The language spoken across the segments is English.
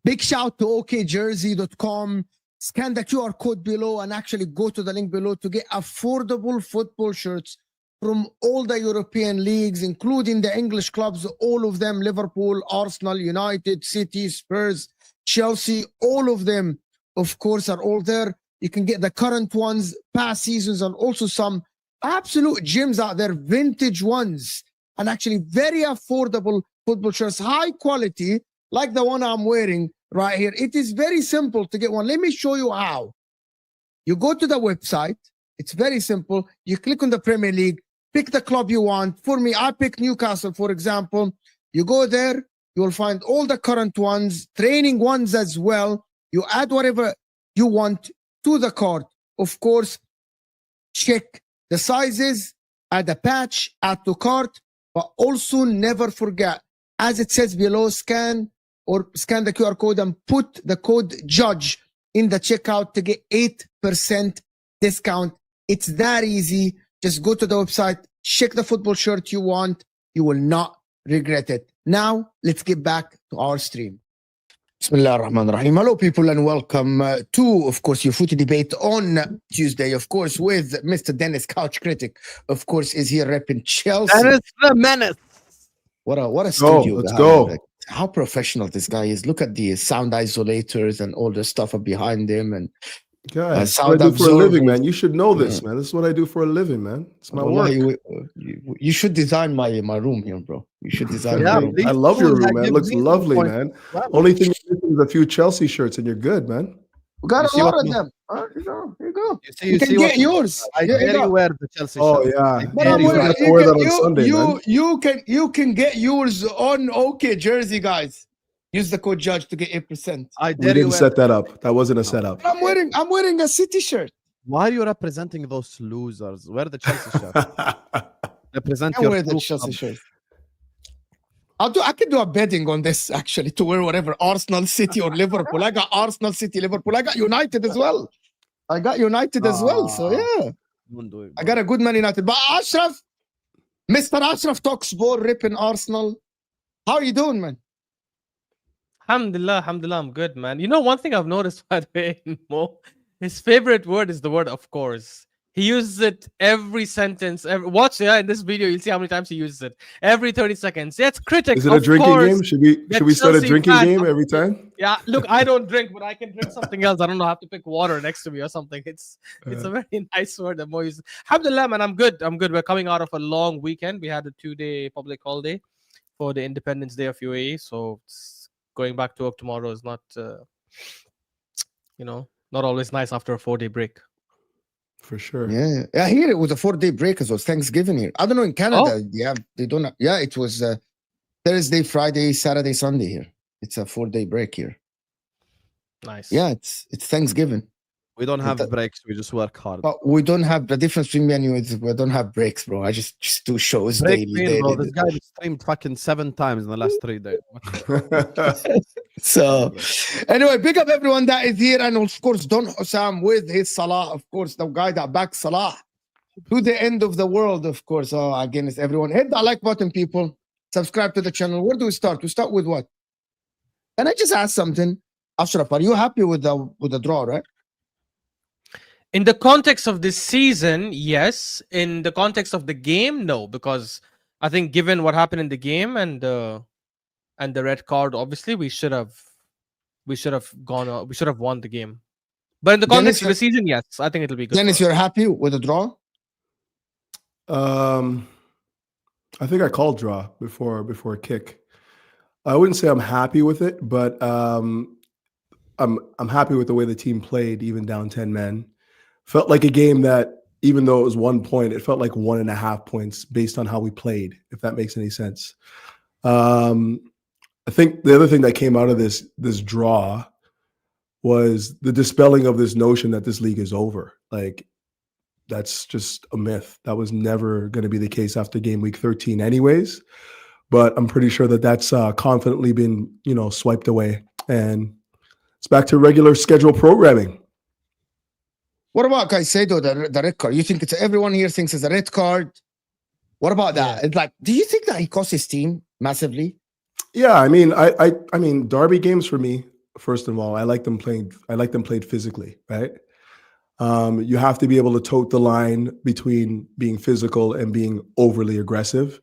Big shout to okjersey.com. Scan the QR code below and actually go to the link below to get affordable football shirts from all the European leagues, including the English clubs, all of them, Liverpool, Arsenal, United, City, Spurs, Chelsea, all of them, of course, are all there. You can get the current ones, past seasons, and also some absolute gems out there, vintage ones, and actually very affordable football shirts, high quality, like the one I'm wearing right here. It is very simple to get one. Let me show you how. You go to the website. It's very simple. You click on the Premier League, pick the club you want. For me, I pick Newcastle, for example. You go there, you will find all the current ones, training ones as well. You add whatever you want to the cart. Of course, check the sizes, add a patch, add to cart, but also never forget, as it says below, scan the QR code and put the code JUDGE in the checkout to get 8% discount. It's that easy. Just go to the website, check the football shirt you want. You will not regret it. Now, let's get back to our stream. Bismillah ar-Rahman ar-Rahim. Hello, people, and welcome to, of course, your footy debate on Tuesday, of course, with Mr. Dennis, Couch Critic, of course, is here repping Chelsea. Dennis the Menace. What a studio. Let's go. Like, how professional this guy is. Look at the sound isolators and all the stuff behind him. And guys, that's what I do for a living, man. You should know this, man. This is what I do for a living, man. It's my work. You should design my room here, bro. You should design my room. I love your room, man. It looks lovely, man. Only thing you're missing is a few Chelsea shirts, and you're good, man. We got a lot of them. Here you go. You can get yours. I dare you wear the Chelsea shirt. Oh yeah. You can get yours on OK Jersey, guys. Use the code JUDGE to get 8%. I didn't set that up. That wasn't a setup. I'm wearing a City shirt. Why are you representing those losers? Wear the Chelsea shirt. Represent I your wear the Chelsea shirt. I could do a betting on this actually to wear whatever Arsenal, City, or Liverpool. I got Arsenal, City, Liverpool. I got United as well. So yeah. I got a good Man United. But Ashraf, Mr. Ashraf talks ball, ripping Arsenal. How are you doing, man? Alhamdulillah, I'm good, man. You know, one thing I've noticed, by the way, Mo, his favorite word is the word "of course." He uses it every sentence. Watch, in this video, you'll see how many times he uses it. Every 30 seconds. Yeah, it's critic. Is it a drinking game? Should we start a drinking game every time? Yeah, look, I don't drink, but I can drink something else. I don't know, I have to pick water next to me or something. It's a very nice word that Mo uses. Alhamdulillah, man, I'm good. We're coming out of a long weekend. We had a 2-day public holiday for the Independence Day of UAE. So going back to work tomorrow is not, Not always nice after a 4-day break. For sure. Yeah, yeah. Here it was a 4-day break as well. Thanksgiving here. I don't know in Canada. Yeah, they don't. Yeah, it was Thursday, Friday, Saturday, Sunday here. It's a 4-day break here. Nice. Yeah, it's Thanksgiving. We don't have breaks. We just work hard. But we don't have the difference between me and you is we don't have breaks, bro. I just do shows daily. Bro, this guy streamed fucking 7 times in the last 3 days. So, anyway, big up everyone that is here, and of course, Don Husam with his Salah, of course, the guy that backs Salah to the end of the world, of course. Oh, again, it's everyone. Hit that like button, people. Subscribe to the channel. Where do we start? We start with what? Can I just ask something? Ashraf, are you happy with the draw, right? In the context of this season, yes. In the context of the game, no, because I think given what happened in the game and the red card, obviously we should have won the game. But in the context of the season, yes, I think it'll be good. Dennis, you're happy with the draw? I think I called draw before kick. I wouldn't say I'm happy with it, but I'm happy with the way the team played, even down 10 men. Felt like a game that, even though it was 1 point, it felt like 1.5 points based on how we played, if that makes any sense. I think the other thing that came out of this draw was the dispelling of this notion that this league is over. Like, that's just a myth. That was never going to be the case after game week 13 anyways. But I'm pretty sure that that's confidently been, swiped away. And it's back to regular schedule programming. What about Caicedo, the red card? You think everyone here thinks it's a red card? What about that? It's like, do you think that he cost his team massively? Yeah, I mean, derby games for me, first of all, I like them played physically, right? You have to be able to tote the line between being physical and being overly aggressive.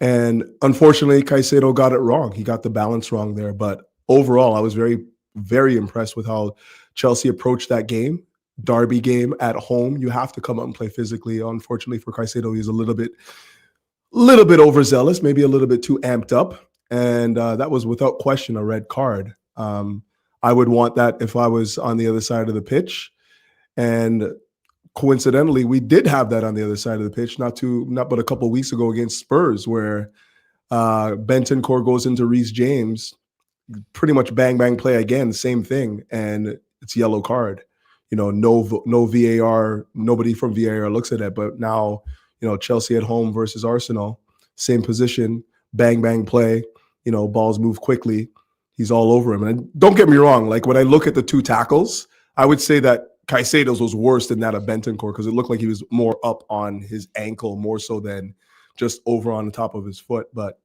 And unfortunately, Caicedo got it wrong. He got the balance wrong there. But overall, I was very, very impressed with how Chelsea approached that game. Derby game at home, you have to come up and play physically. Unfortunately for Caicedo, he's a little bit overzealous, maybe a little bit too amped up. And that was without question a red card. I would want that if I was on the other side of the pitch. And coincidentally, we did have that on the other side of the pitch, not but a couple of weeks ago against Spurs, where Bentancur goes into Reece James, pretty much bang, bang play again, same thing. And it's yellow card. No VAR, nobody from VAR looks at it. But now, Chelsea at home versus Arsenal, same position, bang, bang play, balls move quickly. He's all over him. And don't get me wrong, like when I look at the 2 tackles, I would say that Caicedo's was worse than that of Bentancur because it looked like he was more up on his ankle more so than just over on the top of his foot. But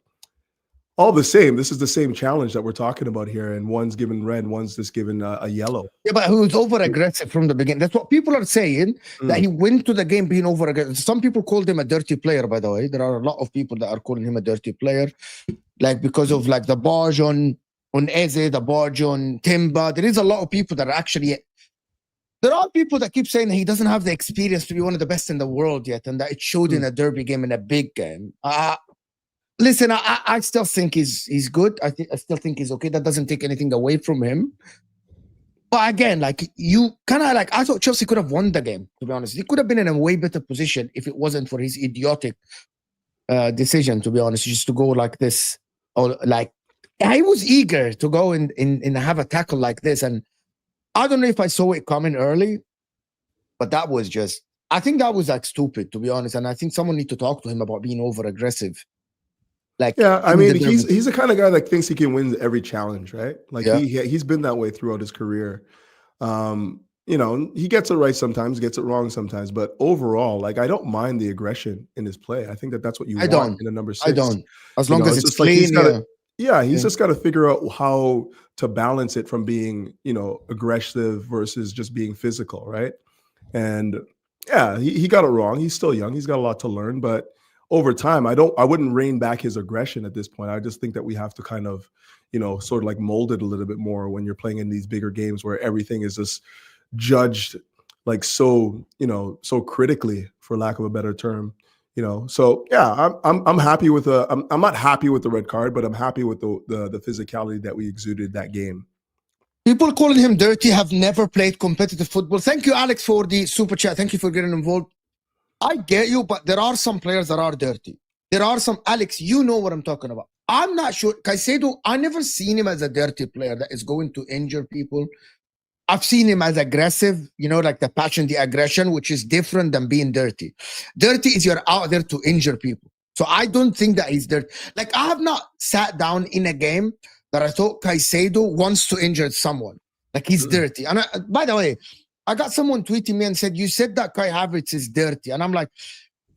all the same, this is the same challenge that we're talking about here, and one's given red, one's just given a yellow. Yeah, but he was over-aggressive from the beginning. That's what people are saying, that he went to the game being over-aggressive. Some people called him a dirty player, by the way. There are a lot of people that are calling him a dirty player, like because of like the barge on Eze, the barge on Timber. There is a lot of people that are actually... There are people that keep saying that he doesn't have the experience to be one of the best in the world yet, and that it showed in a derby game, in a big game. Listen, I still think he's good. I still think he's okay. That doesn't take anything away from him. But again, like you kind of like, I thought Chelsea could have won the game, to be honest. He could have been in a way better position if it wasn't for his idiotic decision, to be honest, just to go like this. Or like, I was eager to go and have a tackle like this. And I don't know if I saw it coming early, but that was just, I think that was like stupid, to be honest. And I think someone need to talk to him about being over aggressive. Like, yeah, I mean, he's the kind of guy that thinks he can win every challenge, right? Like he's been that way throughout his career. He gets it right sometimes, gets it wrong sometimes, but overall, like I don't mind the aggression in his play. I think that that's what you want in a number 6. I don't, as long as it's clean. He's just got to figure out how to balance it from being, aggressive versus just being physical, right? And yeah, he got it wrong. He's still young. He's got a lot to learn, but over time, I wouldn't rein back his aggression at this point. I just think that we have to kind of, sort of like mold it a little bit more when you're playing in these bigger games where everything is just judged like so critically, for lack of a better term. So yeah, I'm happy with I'm not happy with the red card, but I'm happy with the physicality that we exuded that game. People calling him dirty have never played competitive football. Thank you, Alex, for the super chat. Thank you for getting involved. I get you, but there are some players that are dirty. There are some, Alex, you know what I'm talking about. I'm not sure. Caicedo, I never seen him as a dirty player that is going to injure people. I've seen him as aggressive, you know, like the passion, the aggression, which is different than being dirty. Dirty is you're out there to injure people. So I don't think that he's dirty. Like, I have not sat down in a game that I thought Caicedo wants to injure someone. Like, he's dirty. And by the way, I got someone tweeting me and said, you said that Kai Havertz is dirty. And I'm like,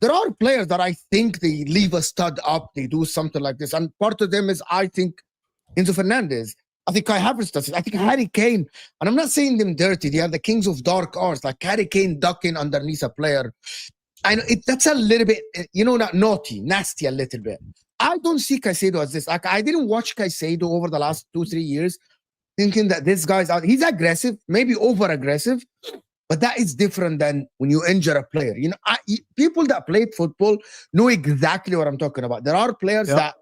there are players that I think they leave a stud up, they do something like this. And part of them is, I think, Enzo Fernandez. I think Kai Havertz does it. I think Harry Kane, and I'm not saying them dirty. They are the kings of dark arts, like Harry Kane ducking underneath a player. I know that's a little bit, you know, not naughty, nasty a little bit. I don't see Caicedo as this. Like, I didn't watch Caicedo over the last 2-3 years thinking that this guy's out. He's aggressive, maybe over-aggressive, but that is different than when you injure a player. You know, people that played football know exactly what I'm talking about. There are players that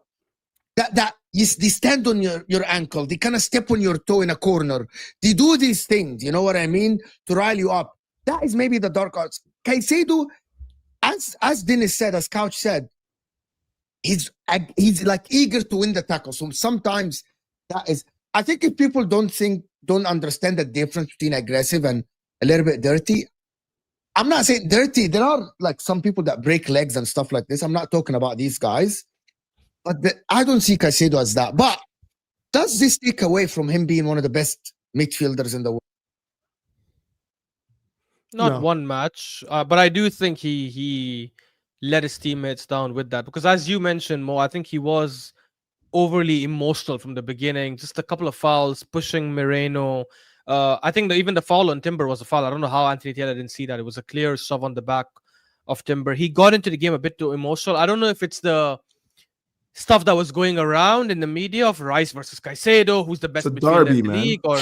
they stand on your ankle. They kind of step on your toe in a corner. They do these things, you know what I mean, to rile you up. That is maybe the dark arts. Caicedo, as Dennis said, as Couch said, he's like eager to win the tackle. So sometimes that is, I think if people don't understand the difference between aggressive and a little bit dirty, I'm not saying dirty. There are like some people that break legs and stuff like this. I'm not talking about these guys. But I don't see Caicedo as that. But does this take away from him being one of the best midfielders in the world? Not one match, but I do think he let his teammates down with that. Because as you mentioned, Mo, I think he was overly emotional from the beginning. Just a couple of fouls, pushing Moreno. I think that even the foul on Timber was a foul. I don't know how Anthony Taylor didn't see that. It was a clear shove on the back of Timber. He got into the game a bit too emotional. I don't know if it's the stuff that was going around in the media of Rice versus Caicedo, who's the best midfielder in the league, or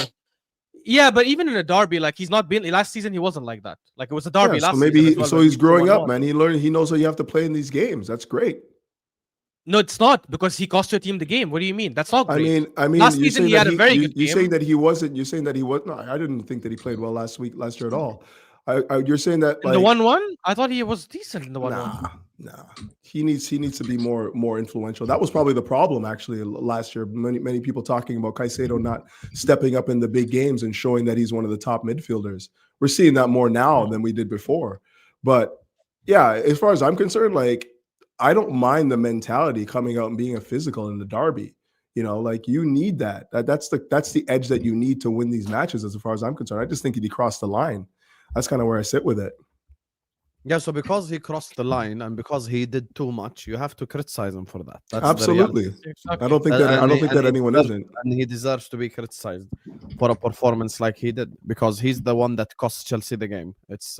but even in a derby, like he's not been last season, he wasn't like that. Like it was a derby last so maybe season. So he's growing up, man. He learned. He knows how you have to play in these games. That's great. No, it's not, because he cost your team the game. What do you mean? That's not great. I mean, last season he had a very good game. You're saying that he wasn't. You're saying that he was. No, I didn't think that he played well last year at all. You're saying that in the 1-1, I thought he was decent in the 1-1. Nah. He needs to be more influential. That was probably the problem actually last year. Many people talking about Caicedo not stepping up in the big games and showing that he's one of the top midfielders. We're seeing that more now than we did before. But yeah, as far as I'm concerned, like I don't mind the mentality coming out and being a physical in the derby. You know, like you need that. That's the edge that you need to win these matches. As far as I'm concerned, I just think he crossed the line. That's kind of where I sit with it. Yeah, so because he crossed the line and because he did too much, you have to criticize him for that. That's absolutely. I don't think that anyone isn't. And he deserves to be criticized for a performance like he did, because he's the one that cost Chelsea the game. It's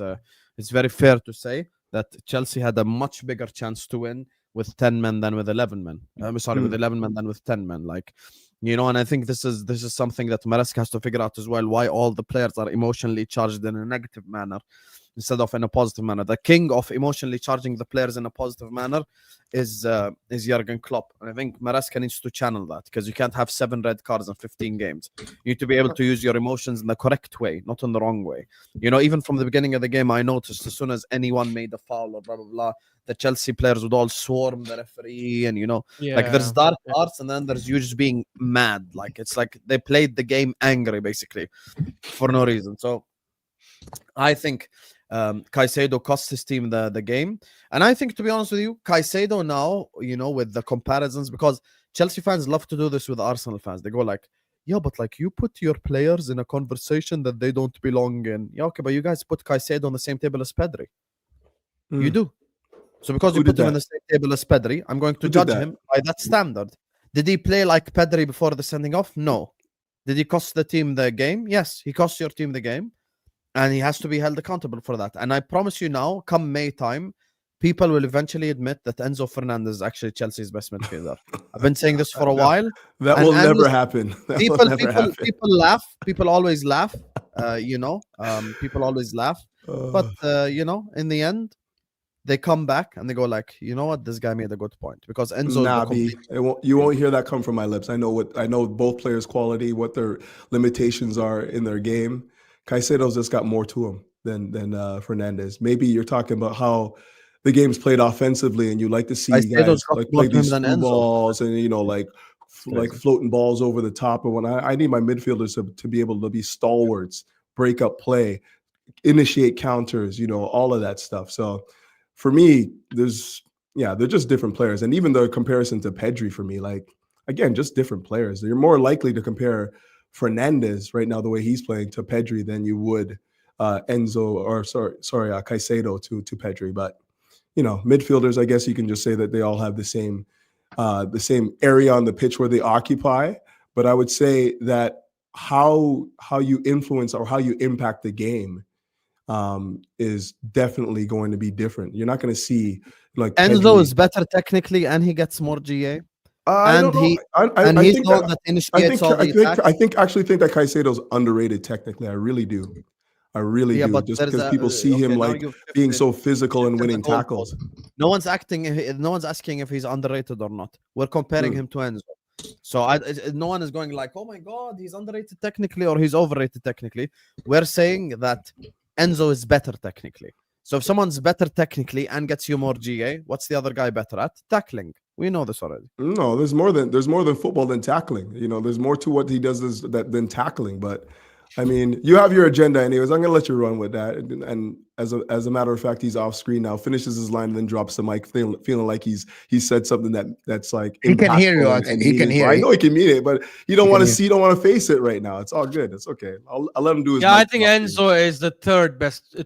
very fair to say that Chelsea had a much bigger chance to win with 10 men than with 11 men. I'm sorry, with 11 men than with 10 men. Like, you know, and I think this is something that Maresca has to figure out as well, why all the players are emotionally charged in a negative manner instead of in a positive manner. The king of emotionally charging the players in a positive manner is Jurgen Klopp. And I think Maresca needs to channel that, because you can't have 7 red cards in 15 games. You need to be able to use your emotions in the correct way, not in the wrong way. You know, even from the beginning of the game, I noticed as soon as anyone made a foul or blah, blah, blah, the Chelsea players would all swarm the referee, and, you know, like there's dark arts and then there's you just being mad. Like, it's like they played the game angry, basically, for no reason. So I think Caicedo cost his team the game. And I think, to be honest with you, Caicedo now, you know, with the comparisons, because Chelsea fans love to do this with Arsenal fans. They go like, yeah, but like you put your players in a conversation that they don't belong in. Yeah, okay, but you guys put Caicedo on the same table as Pedri. You do. So because you put him on the same table as Pedri, I'm going to judge him by that standard. Did he play like Pedri before the sending off? No. Did he cost the team the game? Yes, he cost your team the game. And he has to be held accountable for that. And I promise you now, come May time, people will eventually admit that Enzo Fernandez is actually Chelsea's best midfielder. I've been saying this for a while. That will never happen. People laugh. People always laugh. You know, people always laugh. But, you know, in the end, they come back and they go like, you know what, this guy made a good point because Enzo is the Nah, complete. you won't hear that come from my lips. I know both players' quality, what their limitations are in their game. Caicedo's just got more to him than Fernandez. Maybe you're talking about how the game's played offensively, and you like to see Caicedo's guys got like more play to him these than through Enzo. balls and like crazy. floating balls over the top. And when I need my midfielders to be able to be stalwarts, break up play, initiate counters, all of that stuff. So for me, they're just different players. And even the comparison to Pedri for me, like, again, just different players. You're more likely to compare Fernandez right now, the way he's playing, to Pedri than you would Caicedo to Pedri. But, midfielders, I guess you can just say that they all have the same area on the pitch where they occupy. But I would say that how you influence or how you impact the game is definitely going to be different. You're not going to see like Enzo Pedri. is better technically and he gets more GA. I And don't know. he I he's think the one that that initiates all the attacks. I think that Caicedo's underrated technically. I really do. I really Yeah, do. but Just there's because a people see him now like you've being shifted- so physical and shifted the winning goalpost. tackles. No one's asking if he's underrated or not. We're comparing him to Enzo. So no one is going like, oh my god, he's underrated technically or he's overrated technically. We're saying that Enzo is better technically. So if someone's better technically and gets you more GA, what's the other guy better at? Tackling. We know this already. No, there's more than football than tackling. There's more to what he does than tackling. But I mean, you have your agenda anyways. I'm gonna let you run with that. And as a matter of fact, he's off screen now, finishes his line, and then drops the mic, feeling like he said something that's like He can hear you. impactful and He can meaningful. hear I you. know he can mean it, but you don't He want can to see, you don't want to face it right now. It's all good. It's okay. I'll let him do his. Yeah, I mic think drop. Enzo is the third best Maybe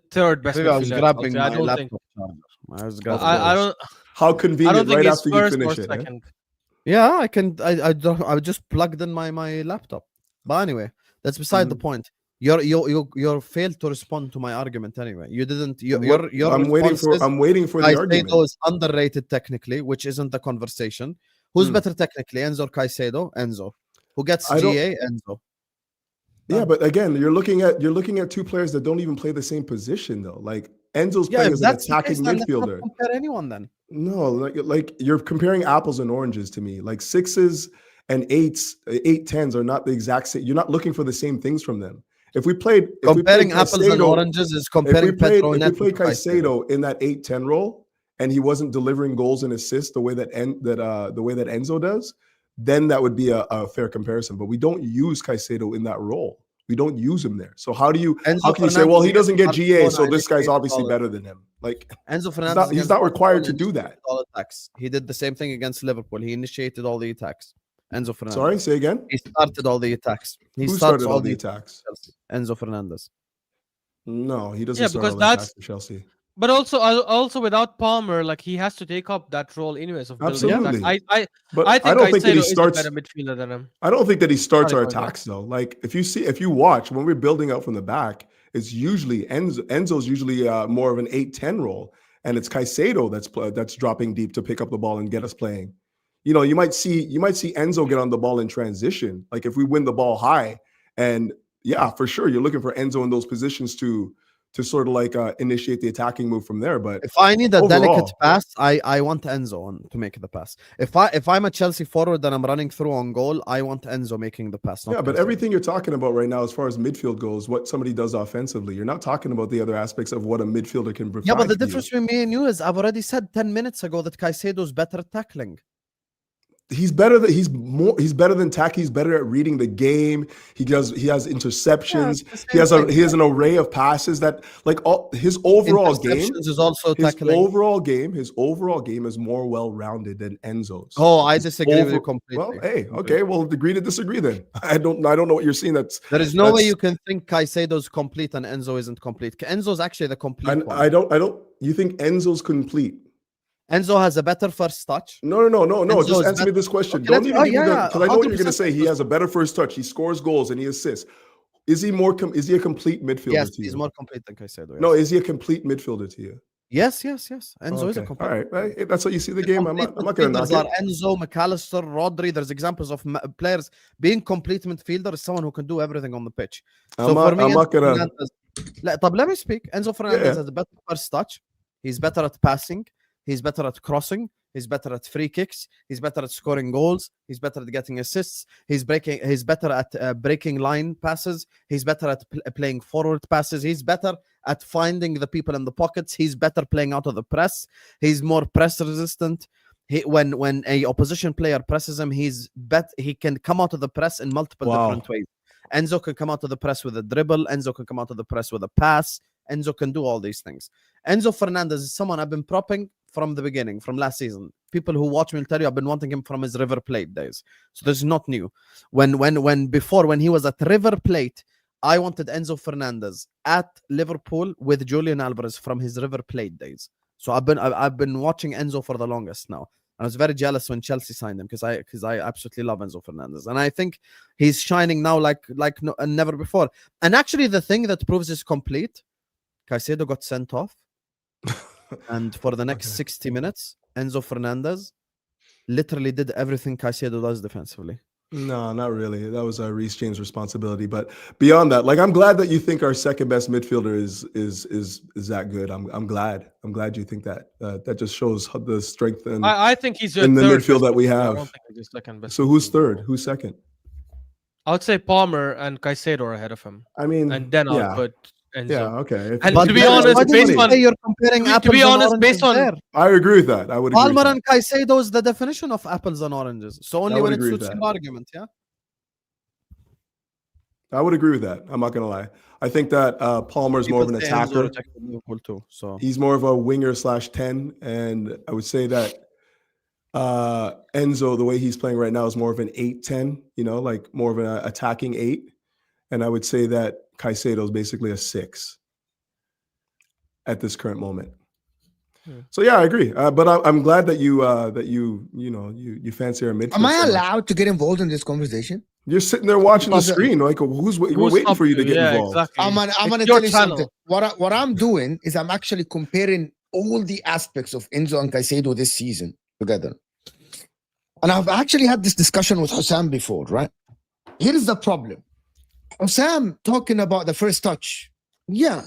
I was midfielder. grabbing I my don't laptop think. charger. I was grabbing I don't. How I convenient! don't think Right he's after you first finish or it. Eh? second. Yeah, I can. I just plugged in my laptop. But anyway, that's beside the point. You failed to respond to my argument anyway. You didn't. I'm waiting for the argument. Caicedo is underrated technically, which isn't the conversation. Who's better technically, Enzo or Caicedo? Enzo. Who gets GA? Enzo. Yeah, but again, you're looking at two players that don't even play the same position though. Like Enzo's playing as an attacking midfielder. Compare anyone then. No, like you're comparing apples and oranges to me. Like 6s and 8s, 8-10s are not the exact same. You're not looking for the same things from them. Comparing apples and oranges is comparing Pedro and if we played Caicedo in that 8-10 role and he wasn't delivering goals and assists the way that Enzo does, then that would be a fair comparison. But we don't use Caicedo in that role. We don't use him there. So how can you say, well, he doesn't get GA, so this guy's obviously better than him? Like Enzo Fernandez, he's not required to do that. All attacks. He did the same thing against Liverpool. He initiated all the attacks. Enzo Fernandez. Sorry, say again. He started all the attacks. Who started all the attacks? Enzo Fernandez. No, he doesn't. Yeah, start because all the attacks for Chelsea. But also without Palmer, like he has to take up that role anyways of building Absolutely. attacks. But I think don't think that he Caicedo is a starts. better midfielder than him. I don't think that he starts Sorry, our attacks though. Like if you watch when we're building out from the back, it's usually Enzo's usually more of an 8-10 role, and it's Caicedo that's dropping deep to pick up the ball and get us playing. You might see Enzo get on the ball in transition. Like if we win the ball high, and yeah, for sure, you're looking for Enzo in those positions to sort of like initiate the attacking move from there. But if I need a overall, delicate pass, I want Enzo to make the pass. If I'm a Chelsea forward and I'm running through on goal, I want Enzo making the pass. Yeah, but everything you're talking about right now, as far as midfield goes, what somebody does offensively, you're not talking about the other aspects of what a midfielder can provide. Yeah, but the difference between me and you is I've already said 10 minutes ago that Caicedo's better at tackling. He's better than Taki. He's better at reading the game. He has interceptions. Yeah, he has an array of passes that like his overall game is also his tackling. His overall game is more well-rounded than Enzo's. Oh, I disagree with you completely. Well, hey, okay, we'll agree to disagree then. I don't know what you're seeing. There is no way you can think Caicedo's complete and Enzo isn't complete. Enzo's actually the complete one. I don't. You think Enzo's complete? Enzo has a better first touch. No. Enzo just answer me this question. Okay, Don't even because I know what you're going to say. He has a better first touch. He scores goals and he assists. Is he a complete midfielder yes, to you? he's more complete than Caicedo. Yes. No, is he a complete midfielder to you? Yes. Enzo is a complete. All right. That's how you see the game. I'm not going to knock it. Enzo, McAllister, Rodri. There's examples of players being complete midfielder is someone who can do everything on the pitch. So for me, let me speak. Enzo Fernandez has a better first touch. He's better at passing. He's better at crossing. He's better at free kicks. He's better at scoring goals. He's better at getting assists. He's better at breaking line passes. He's better at playing forward passes. He's better at finding the people in the pockets. He's better playing out of the press. He's more press resistant. When a opposition player presses him, he can come out of the press in multiple different ways. Enzo can come out of the press with a dribble. Enzo can come out of the press with a pass. Enzo can do all these things. Enzo Fernandez is someone I've been propping from the beginning, from last season. People who watch me will tell you I've been wanting him from his River Plate days. So this is not new. When he was at River Plate, I wanted Enzo Fernandez at Liverpool with Julian Alvarez from his River Plate days. So I've been watching Enzo for the longest now. I was very jealous when Chelsea signed him because I absolutely love Enzo Fernandez, and I think he's shining now like never before. And actually, the thing that proves it's complete, Caicedo got sent off, and for the next 60 minutes, Enzo Fernandez literally did everything Caicedo does defensively. No, not really. That was Reece James' responsibility. But beyond that, like, I'm glad that you think our second best midfielder is that good. I'm glad. I'm glad you think that. That just shows the strength and I think he's your in the third midfield that we best. I have. don't think he's your second best. So who's third? Who's second? I would say Palmer and Caicedo are ahead of him, I mean, and then yeah. I'll put Enzo. Yeah, okay. And But to be then honest, why do you based say on you're comparing to apples be and honest, oranges based on there? I agree with that. I would agree with Palmer that. and Caicedo is the definition of apples and oranges. So only I would when it agree with suits that. your argument, yeah. I would agree with that. I'm not gonna lie. I think that Palmer's more of an People say Enzo attacker. rejected Liverpool too. So He's more of a winger /10, and I would say that Enzo, the way he's playing right now, is more of an 8-10. You know, like more of an attacking 8. And I would say that Caicedo is basically a 6 at this current moment. So yeah, I agree. But I'm glad that you fancy our midfield. Am I so much. allowed to get involved in this conversation? You're sitting there watching the Because, screen, like we're waiting up for you to get yeah, involved. Exactly. I'm gonna It's tell your you channel. something. What I'm doing is I'm actually comparing all the aspects of Enzo and Caicedo this season together. And I've actually had this discussion with Husam before, right? Here is the problem. Husam talking about the first touch. Yeah,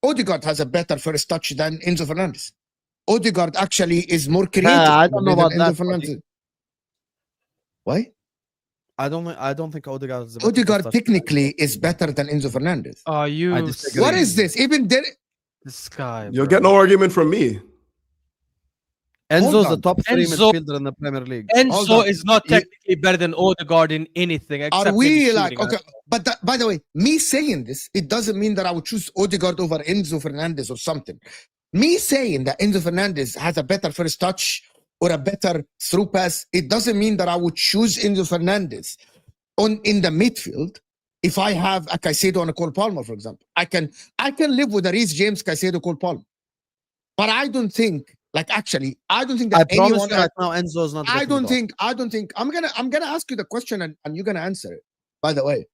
Odegaard has a better first touch than Enzo Fernandez. Odegaard actually is more creative. I don't know than about Enzo that, Fernandez. Why? I don't think Odegaard is. Odegaard technically is better than Enzo Fernandez. Are you? I disagree. What is this? Even there, This guy. You'll bro. get no argument from me. Enzo's on. the top 3 Enzo- midfielder in the Premier League. Hold Enzo on. is not You- technically better than Odegaard in anything. Except are we maybe like shooting. okay? But by the way, me saying this, it doesn't mean that I would choose Odegaard over Enzo Fernandez or something. Me saying that Enzo Fernandez has a better first touch or a better through pass, it doesn't mean that I would choose Enzo Fernandez in the midfield. If I have a Caicedo and a Cole Palmer, for example, I can live with a Reece James, Caicedo, Cole Palmer. But I don't think, I don't think I that promise anyone you right now, Enzo is not. I getting don't the top. think I'm gonna ask you the question and you're gonna answer it. By the way,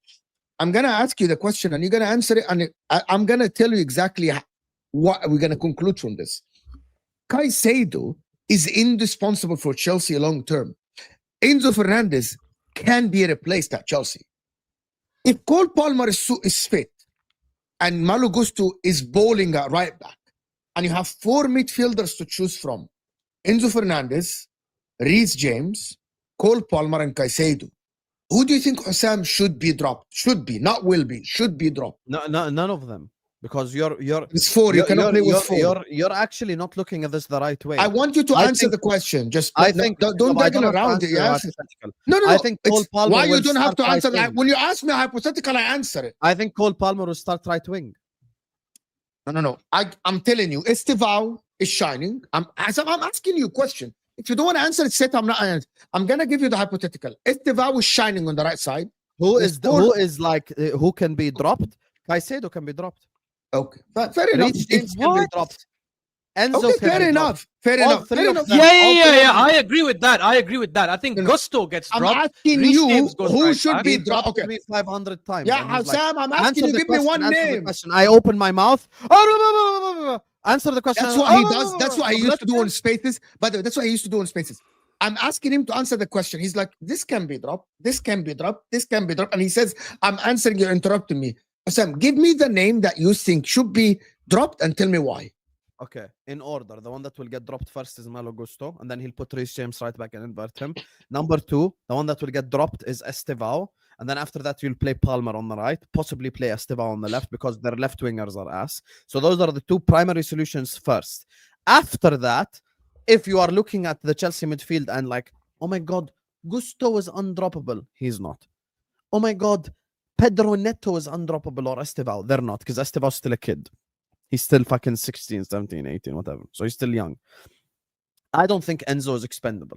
I'm gonna ask you the question and you're gonna answer it, and I'm gonna tell you exactly what we're gonna conclude from this. Caicedo is indispensable for Chelsea long term. Enzo Fernandez can be replaced at Chelsea. If Cole Palmer is fit and Malo Gusto is bowling at right back, and you have 4 midfielders to choose from: Enzo Fernandez, Reece James, Cole Palmer, and Caicedo. Who do you think Husam should be dropped? Should be, not will be. Should be dropped. No, none of them, because you're It's 4. You cannot play with 4. You're actually not looking at this the right way. I want you to I answer think- the question. Just I think don't no, I daggle don't have to around it. answer You your answer. hypothetical. No. I think Cole It's Palmer why you will don't have to start answer right that. wing. When you ask me a hypothetical, I answer it. I think Cole Palmer will start right wing. No. I'm telling you, Estevao is shining. I'm asking you a question. If you don't want to answer it, I'm not. I'm gonna give you the hypothetical. Estevao is shining on the right side. Who There's who can be dropped? Caicedo can be dropped. Okay, fair enough. Reece James can be dropped. Enzo Okay, can fair be enough. Fair All enough. three Fair of enough. them. Yeah. I agree with that. I think No. Gusto gets I'm dropped. asking Reece you James goes who right should back. be dropped. dropped. Okay. Me 500 times. Yeah, and he's like, Husam, I'm asking answer you. the Give me question, one answer the name. question. I open my mouth. Answer the question. That's what he does. That's what he used to do on Spaces. By the way, that's what he used to do on Spaces. I'm asking him to answer the question. He's like, this can be dropped. This can be dropped. This can be dropped. And he says, I'm answering. You're interrupting me. Husam, give me the name that you think should be dropped and tell me why. Okay, in order, the one that will get dropped first is Malo Gusto, and then he'll put Reece James right back and invert him. Number 2, the one that will get dropped is Estevao, and then after that you'll play Palmer on the right, possibly play Estevao on the left because their left wingers are ass. So those are the 2 primary solutions first. After that, if you are looking at the Chelsea midfield and like, oh my god, Gusto is undroppable, he's not. Oh my god, Pedro Neto is undroppable, or Estevao, they're not, because Estevao's still a kid. He's still fucking 16, 17, 18, whatever. So he's still young. I don't think Enzo is expendable.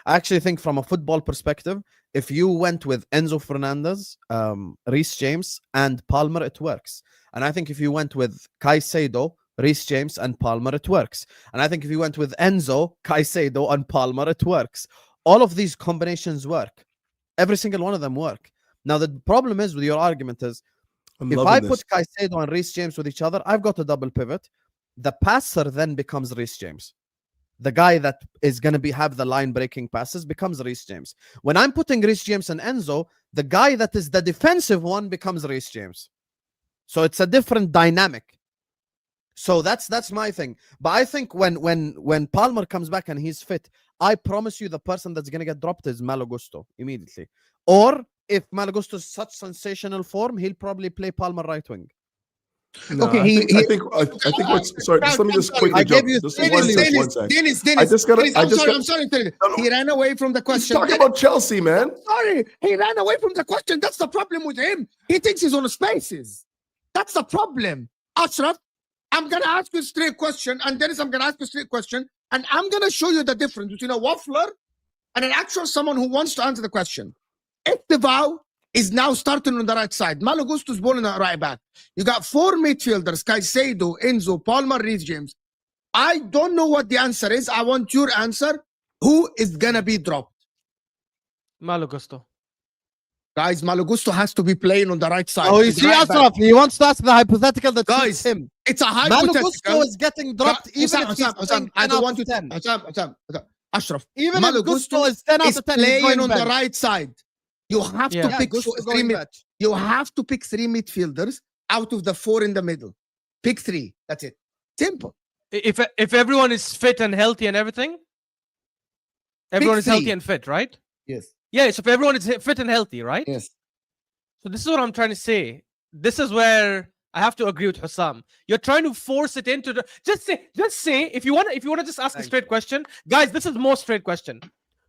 I actually think from a football perspective, if you went with Enzo Fernandez, Reece James, and Palmer, it works. And I think if you went with Caicedo, Reece James, and Palmer, it works. And I think if you went with Enzo, Caicedo, and Palmer, it works. All of these combinations work. Every single one of them work. Now, the problem is with your argument is, if I put Caicedo and Reece James with each other, I've got a double pivot. The passer then becomes Reece James. The guy that is going to have the line-breaking passes becomes Reece James. When I'm putting Reece James and Enzo, the guy that is the defensive one becomes Reece James. So it's a different dynamic. So that's my thing. But I think when Palmer comes back and he's fit, I promise you the person that's going to get dropped is Malo Gusto immediately. Or if Malo Gusto is such sensational form, he'll probably play Palmer right wing. No, Okay, I think what's sorry. Just let me just quickly jump. Just one sec. Dennis, I'm sorry. He ran away from the question. Talk about Chelsea, man. Sorry, he ran away from the question. That's the problem with him. He thinks he's on spaces. That's the problem. Ashraf, I'm gonna ask you a straight question, and Dennis, I'm gonna ask you a straight question, and I'm gonna show you the difference between a waffler and an actual someone who wants to answer the question. Estevao is now starting on the right side. Malo Gusto's bowling at right back. You got 4 midfielders: Caicedo, Enzo, Palmer, Reece James. I don't know what the answer is. I want your answer. Who is gonna be dropped? Malo Gusto. Guys, Malo Gusto has to be playing on the right side. Oh, you see, Ashraf, he wants to ask the hypothetical that Guys, suits him. It's a Malo hypothetical. Gusto is getting dropped even if he's Husam, I don't want to. Husam. Ashraf, Even Malo if Gusto is 10 out is of 10, he's playing going on the bench. right side. You have to pick Gusto three. going bench. You have to pick 3 midfielders out of the 4 in the middle. Pick 3. That's it. Simple. If everyone is fit and healthy and everything, everyone is healthy 3. and fit, right? Yes. Yeah. So if everyone is fit and healthy, right? Yes. So this is what I'm trying to say. This is where I have to agree with Husam. You're trying to force it into the. Just say. If you want to just ask a straight question, guys. This is the most straight question.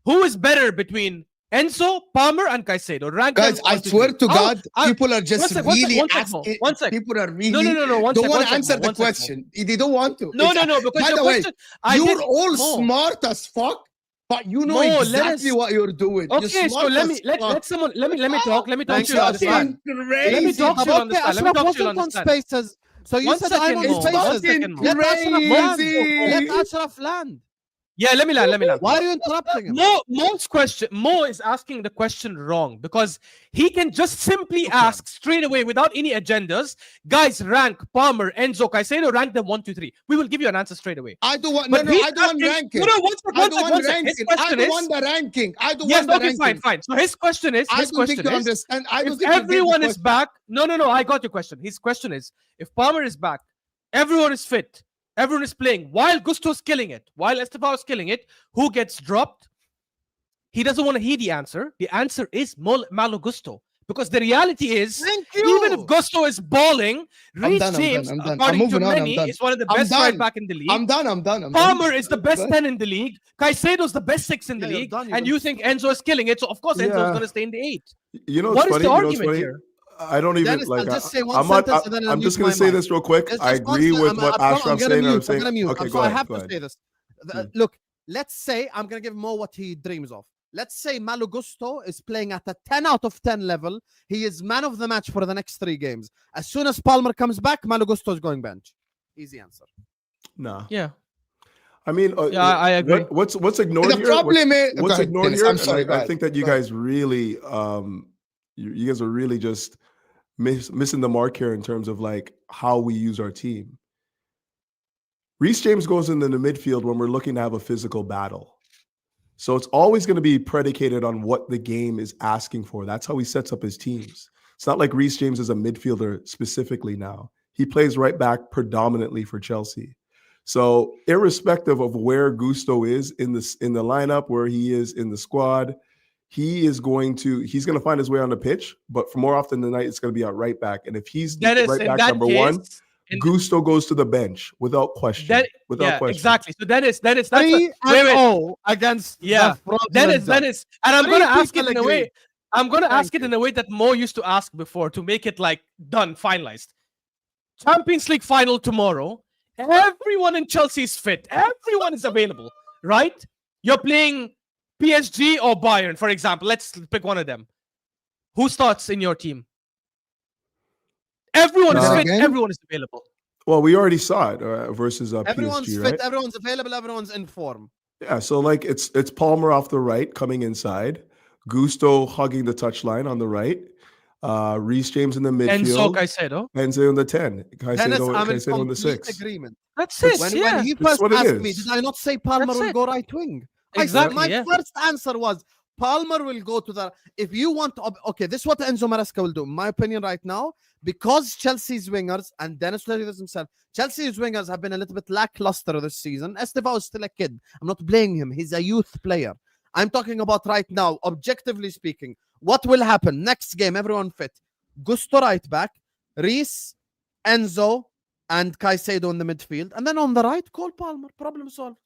Who is better between Enzo, Palmer, and Caicedo? Rank Guys, them I 1 to swear 3. to God, people are just one sec, really asking. One sec. People are really No. One don't sec, want one to sec, answer Mo, the one sec, Mo. question. They don't want to. No. Because by your the way, question, you're all smart as fuck, but you know exactly what you're doing. Okay, so let me talk. Let me talk to you. Understand. Let me talk to you. Understand. Let me talk to you. Understand. Spaces. So you said I'm on spaces. Let Ashraf land. Let Ashraf land. Yeah, let me land. Why are you interrupting him? Mo is asking the question wrong because he can just simply ask straight away without any agendas. Guys, rank Palmer, Enzo, Caicedo, rank them 1, 2, 3. We will give you an answer straight away. I don't want. But I don't want ranking. No, one sec. His question I don't want the ranking. I don't yes, want the okay, ranking. fine. So his question is. I don't think you understand. I don't if think everyone is back. No. I got your question. His question is: if Palmer is back, everyone is fit. Everyone is playing while Gusto's killing it, while Estevao is killing it. Who gets dropped? He doesn't want to hear the answer. The answer is Malo Gusto. Because the reality is, even if Gusto is balling, Reece James, according to many, is one of the best right back in the league. I'm done. Palmer is the best 10 in the league. Caicedo is the best 6 in the league. And you think Enzo is killing it. So, of course, Enzo is going to stay in the 8. You know what what's is funny? the argument here? I don't even Dennis, like. I'll just say one I'm sentence and then I'll I'm just mute going to my say mic. this real quick. It's I just one agree sec- with what Ashraf's saying. I'm saying. Okay, go ahead. I have to say this. Look, let's say I'm going to give Mo what he dreams of. Let's say Malo Gusto is playing at a 10 out of 10 level. He is man of the match for the next 3 games. As soon as Palmer comes back, Malo Gusto is going bench. Easy answer. No. Yeah. I mean, I agree. What's ignored The here? problem is What's ignored here? I'm sorry. I think that you guys really, you guys are really just missing the mark here in terms of like how we use our team. Reece James goes into the midfield when we're looking to have a physical battle. So it's always going to be predicated on what the game is asking for. That's how he sets up his teams. It's not like Reece James is a midfielder specifically now. He plays right back predominantly for Chelsea. So irrespective of where Gusto is in the lineup, where he is in the squad, he's going to find his way on the pitch. But for more often than not, it's going to be at right back. And if he's the Dennis, right in back that number case, one, Gusto goes to the bench without question. Without question. Exactly. So Dennis, that's 3-0 against yeah. the fraudulent Dennis, and I'm Three gonna ask people it in a agree. way. I'm gonna Thank ask it in a way that Mo used to ask before to make it like done, finalized. Champions League final tomorrow. Everyone in Chelsea is fit. Everyone is available, right? You're playing PSG or Bayern, for example. Let's pick one of them. Who starts in your team? Everyone is fit. Again? Everyone is available. Well, we already saw it versus Everyone's PSG, fit, right? everyone's available, everyone's in form. Yeah, so like it's Palmer off the right coming inside, Gusto hugging the touchline on the right, Reece James in the Enzo midfield, Caicedo. Enzo on the 10, Dennis, I'm in Caicedo on the complete 6. agreement. That's it. When yeah. he It's first what it asked me, is. did I not say Palmer That's will it. go right wing? Exactly, My yeah. first answer was Palmer will go to the. If you want, okay, this is what Enzo Maresca will do. In my opinion, right now, because Chelsea's wingers and Dennis will tell you this himself, Chelsea's wingers have been a little bit lackluster this season. Estevao is still a kid. I'm not blaming him. He's a youth player. I'm talking about right now, objectively speaking. What will happen next game? Everyone fit. Gusto right back, Reece, Enzo, and Caicedo in the midfield, and then on the right, Cole Palmer. Problem solved.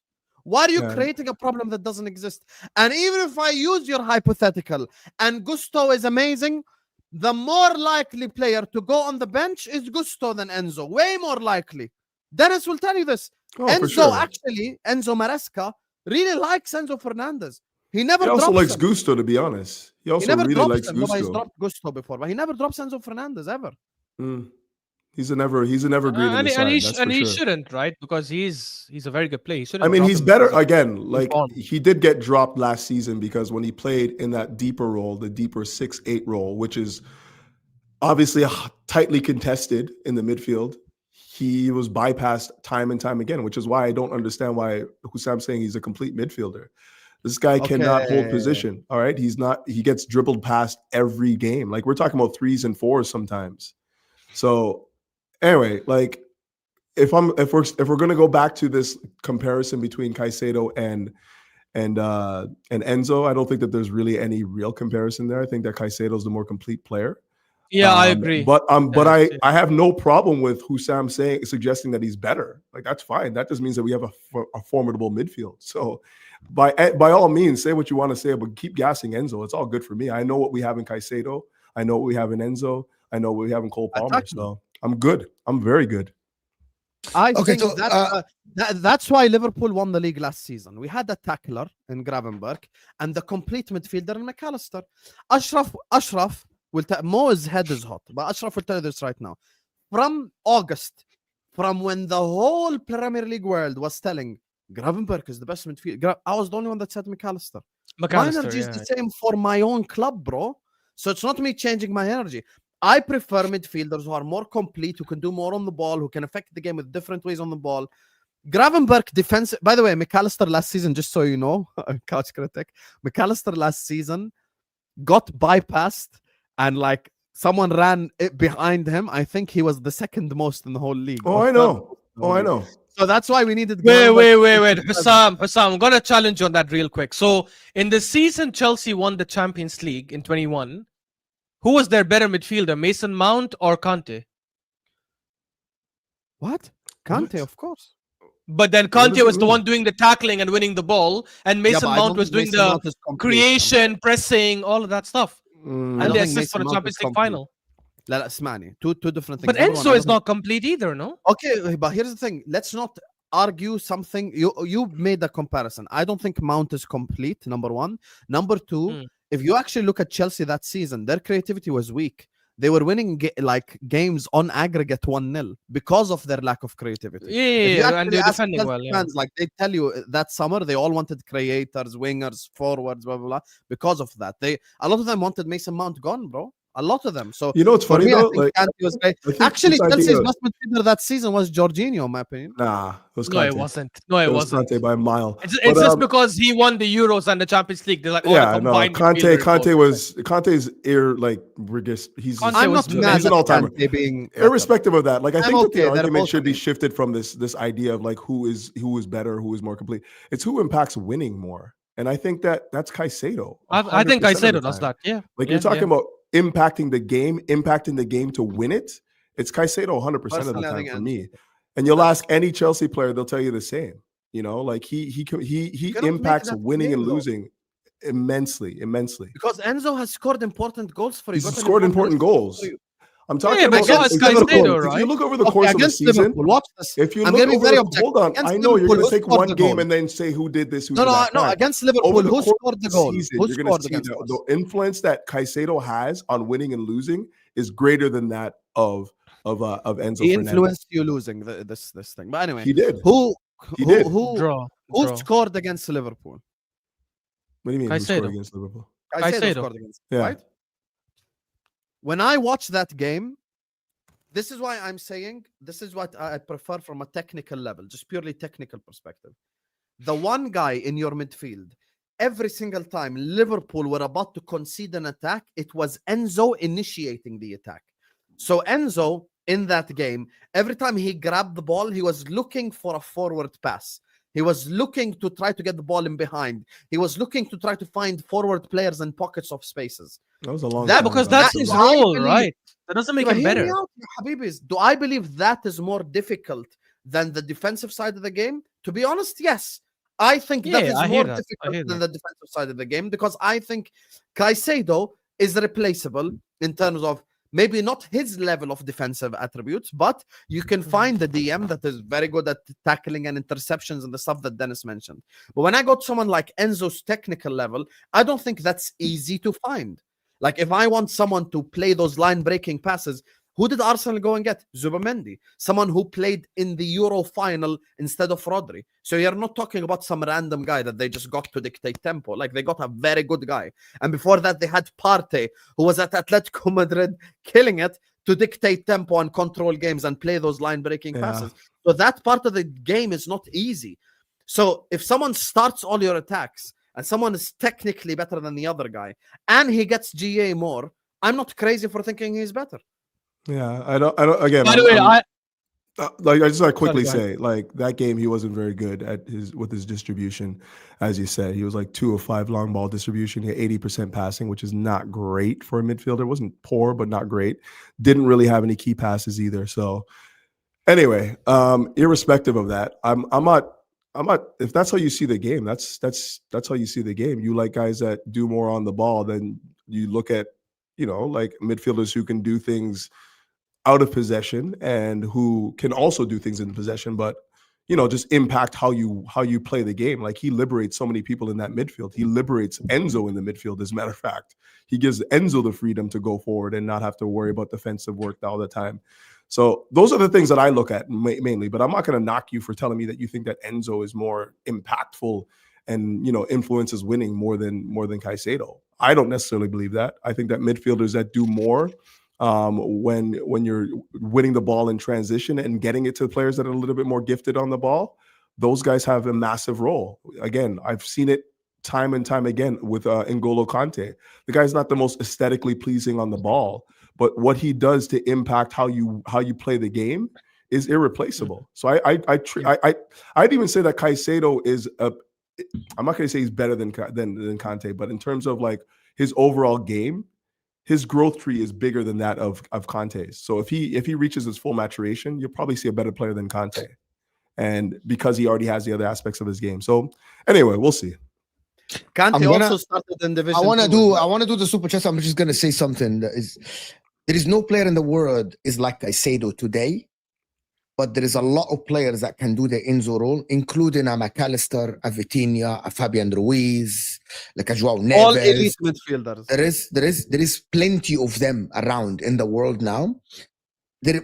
Why are you Yeah. creating a problem that doesn't exist? And even if I use your hypothetical and Gusto is amazing, the more likely player to go on the bench is Gusto than Enzo. Way more likely. Dennis will tell you this. Oh, for Enzo, sure. actually, Enzo Maresca really likes Enzo Fernandez. He never He also drops likes him. Gusto, to be honest. He He also never really drops likes him. Nobody's Gusto. dropped Gusto before, but he never drops Enzo Fernandez ever. Mm. He's an evergreen in the side. That's for he sure. shouldn't, right? Because he's a very good player. He shouldn't. I mean, drop he's him better because of- again. Like form. he did get dropped last season because when he played in that deeper role, the deeper 6-8 role, which is obviously tightly contested in the midfield, he was bypassed time and time again, which is why I don't understand why Husam's saying he's a complete midfielder. This guy cannot hold Okay. position. All right. He's not, he gets dribbled past every game. Like we're talking about 3s and 4s sometimes. So anyway, like if we're gonna go back to this comparison between Caicedo and Enzo, I don't think that there's really any real comparison there. I think that Caicedo's the more complete player. Yeah, I agree. But Yeah. I have no problem with Husam suggesting that he's better. Like that's fine. That just means that we have a formidable midfield. So by all means, say what you want to say, but keep gassing Enzo. It's all good for me. I know what we have in Caicedo. I know what we have in Enzo. I know what we have in Cole Palmer. So I'm good. I'm very good. I Okay, think so, that's why Liverpool won the league last season. We had a tackler in Gravenberg and the complete midfielder in McAllister. Ashraf will tell Mo's head is hot, but Ashraf will tell you this right now. From August, from when the whole Premier League world was telling Gravenberg is the best midfielder, I was the only one that said McAllister. My energy is the same for my own club, bro. So it's not me changing my energy. I prefer midfielders who are more complete, who can do more on the ball, who can affect the game with different ways on the ball. Gravenberg defense. By the way, McAllister last season, just so you know, couch critic, McAllister last season got bypassed and like someone ran it behind him. I think he was the second most in the whole league. Oh, I know. Oh, I know. So that's why we needed. Wait. Husam, I'm gonna challenge you on that real quick. So in the season Chelsea won the Champions League in 21, who was their better midfielder, Mason Mount or Kante? What? Kante, What? of course. But then What does Kante it was the mean? one doing the tackling and winning the ball, and Mason but I Mount don't was think doing Mason the Mount is complete, creation, pressing, all of that stuff, I and don't the think assist for Mason the Mount Champions is League complete. final. لا اسمعني two different things. But Everyone, Enzo I is don't- not complete either, no? Okay, but here's the thing. Let's not argue something. You made a comparison. I don't think Mount is complete, number one. Number two, if you actually look at Chelsea that season, their creativity was weak. They were winning games on aggregate 1-0 because of their lack of creativity. If you Yeah, and actually they're ask defending Chelsea well. Yeah. fans, like they tell you that summer they all wanted creators, wingers, forwards, blah blah blah. Because of that, a lot of them wanted Mason Mount gone, bro. a lot of them. So You know what's for funny me, though? I think Like, Kante was great. I think Actually, this Chelsea's idea- best midfielder that season was Jorginho, in my opinion. Nah, it was No, it Kante. wasn't. No, it It was wasn't. Kante by a mile. It's But, just because he won the Euros and the Champions League. They're like, oh, yeah, the no, combined Kante. midfielders. Kante's he's Kante I'm was not the mad he's an at all-timer. Kante being better. Irrespective of that, like I I'm think that okay, the they're argument both should be okay. shifted from this idea of like who is better, who is more complete. It's who impacts winning more, and I think that's Caicedo. I think 100% of the Caicedo does time. that. Yeah. Like yeah, you're talking yeah. about impacting the game to win it. It's Caicedo 100% of the Personally, I time think for Enzo. me. And you'll ask any Chelsea player, they'll tell you the same. You know, like he cannot make impacts that winning and claim, though. losing immensely. Because Enzo has scored important goals for you. He's scored important goals. I'm talking Yeah, but about so has if you look- Caicedo, if you right? look over the course of the Against season. Liverpool, watch this. If you I'm look gonna be over very the, objective. hold on, Against I know you're Liverpool, going who to take scored one the game goal? and then say who did this, who No, did no, that. no. Fine. Against Over Liverpool, the who course scored of the the goal? season, Who you're going scored to see against that us? the influence that Caicedo has on winning and losing is greater than that of Enzo He Fernandez. influenced you losing this thing. But anyway, He did. who did. Draw. scored against Liverpool? What do you mean? Who scored Caicedo. against Liverpool? Caicedo Caicedo. scored against. Yeah. Right. When I watch that game, this is why I'm saying this is what I prefer from a technical level, just purely technical perspective. The one guy in your midfield, every single time Liverpool were about to concede an attack, it was Enzo initiating the attack. So Enzo in that game, every time he grabbed the ball, he was looking for a forward pass. He was looking to try to get the ball in behind. He was looking to try to find forward players in pockets of spaces. That was a long Yeah, time because ago. that's That his is why I role, believe- right? That doesn't make But him hear me better. out, ya Habibis. Do I believe that is more difficult than the defensive side of the game? To be honest, yes. I think that Yeah, is I more hear that. I difficult hear than the defensive side of the game because I think Caicedo is replaceable in terms of maybe not his level of defensive attributes, but you can find the DM that is very good at tackling and interceptions and the stuff that Dennis mentioned. But when I got someone like Enzo's technical level, I don't think that's easy to find. Like if I want someone to play those line-breaking passes, who did Arsenal go and get? Zubimendi, someone who played in the Euro final instead of Rodri. So you're not talking about some random guy that they just got to dictate tempo. Like they got a very good guy. And before that, they had Partey, who was at Atletico Madrid, killing it to dictate tempo and control games and play those line-breaking passes. So that part of the game is not easy. So if someone starts all your attacks and someone is technically better than the other guy and he gets GA more, I'm not crazy for thinking he's better. Yeah, I don't. Again, By the way, like I just want to quickly Sorry, go say, like that game, he wasn't very good with his distribution, as you said. He was like 2 of 5 long ball distribution. He had 80% passing, which is not great for a midfielder. It wasn't poor, but not great. Didn't really have any key passes either. So anyway, irrespective of that, I'm not. If that's how you see the game, that's how you see the game. You like guys that do more on the ball than you look at, like midfielders who can do things out of possession and who can also do things in possession, but just impact how you play the game. Like he liberates so many people in that midfield. He liberates Enzo in the midfield. As a matter of fact, he gives Enzo the freedom to go forward and not have to worry about defensive work all the time. So those are the things that I look at mainly. But I'm not going to knock you for telling me that you think that Enzo is more impactful and influences winning more than Caicedo. I don't necessarily believe that. I think that midfielders that do more when you're winning the ball in transition and getting it to players that are a little bit more gifted on the ball, those guys have a massive role. Again, I've seen it time and time again with N'Golo Kante. The guy's not the most aesthetically pleasing on the ball, but what he does to impact how you play the game is irreplaceable. So I'd even say that Caicedo is I'm not going to say he's better than Kante, but in terms of like his overall game, his growth tree is bigger than that of Kante's. So if he reaches his full maturation, you'll probably see a better player than Kante, and because he already has the other aspects of his game. So anyway, we'll see. Kante also started in Division. I want to do the super chat. I'm just gonna say something. There is no player in the world is like Caicedo today, but there is a lot of players that can do the Enzo role, including a McAllister, a Vitinha, a Fabian Ruiz, like a João Neves. All elite midfielders. There is plenty of them around in the world now.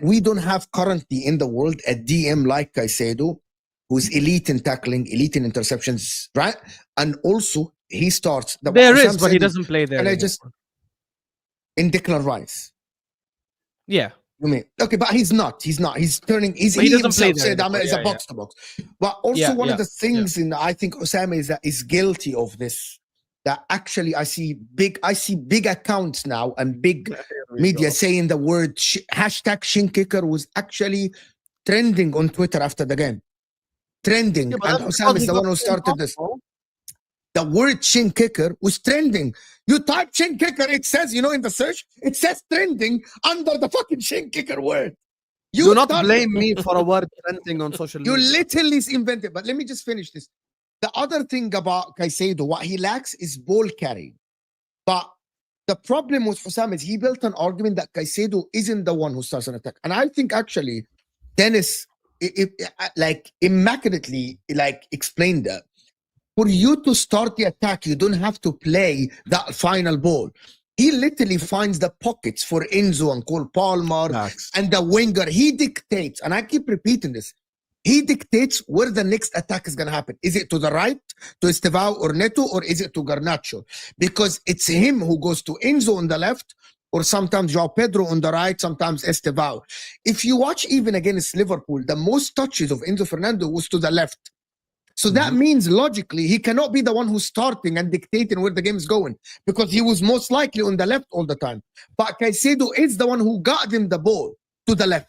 We don't have currently in the world a DM like Caicedo, who's elite in tackling, elite in interceptions, right? And also he starts. there is, but he doesn't play there. And I anymore. just in Declan Rice. Yeah. You mean okay, but he's not. He's not. He's turning. He doesn't play himself there said I'm anymore. is a Yeah, box to box. But also one of the things in I think Osama is guilty of this. That actually I see big accounts now and big media saying the word hashtag shin kicker was actually trending on Twitter after the game. Trending, and Osama is the one who started this. The word shin kicker was trending. You type shin kicker, it says, in the search, it says trending under the fucking shin kicker word. You do not blame me for a word trending on social media. You literally invented. But let me just finish this. The other thing about Caicedo, what he lacks is ball carrying. But the problem with Husam is he built an argument that Caicedo isn't the one who starts an attack. And I think actually Dennis immaculately explained that. For you to start the attack, you don't have to play that final ball. He literally finds the pockets for Enzo and Cole Palmer and the winger. He dictates, and I keep repeating this, he dictates where the next attack is going to happen. Is it to the right, to Estevao or Neto, or is it to Garnacho? Because it's him who goes to Enzo on the left, or sometimes João Pedro on the right, sometimes Estevao. If you watch even against Liverpool, the most touches of Enzo Fernando was to the left. So that means logically he cannot be the one who's starting and dictating where the game is going because he was most likely on the left all the time. But Caicedo is the one who got him the ball to the left.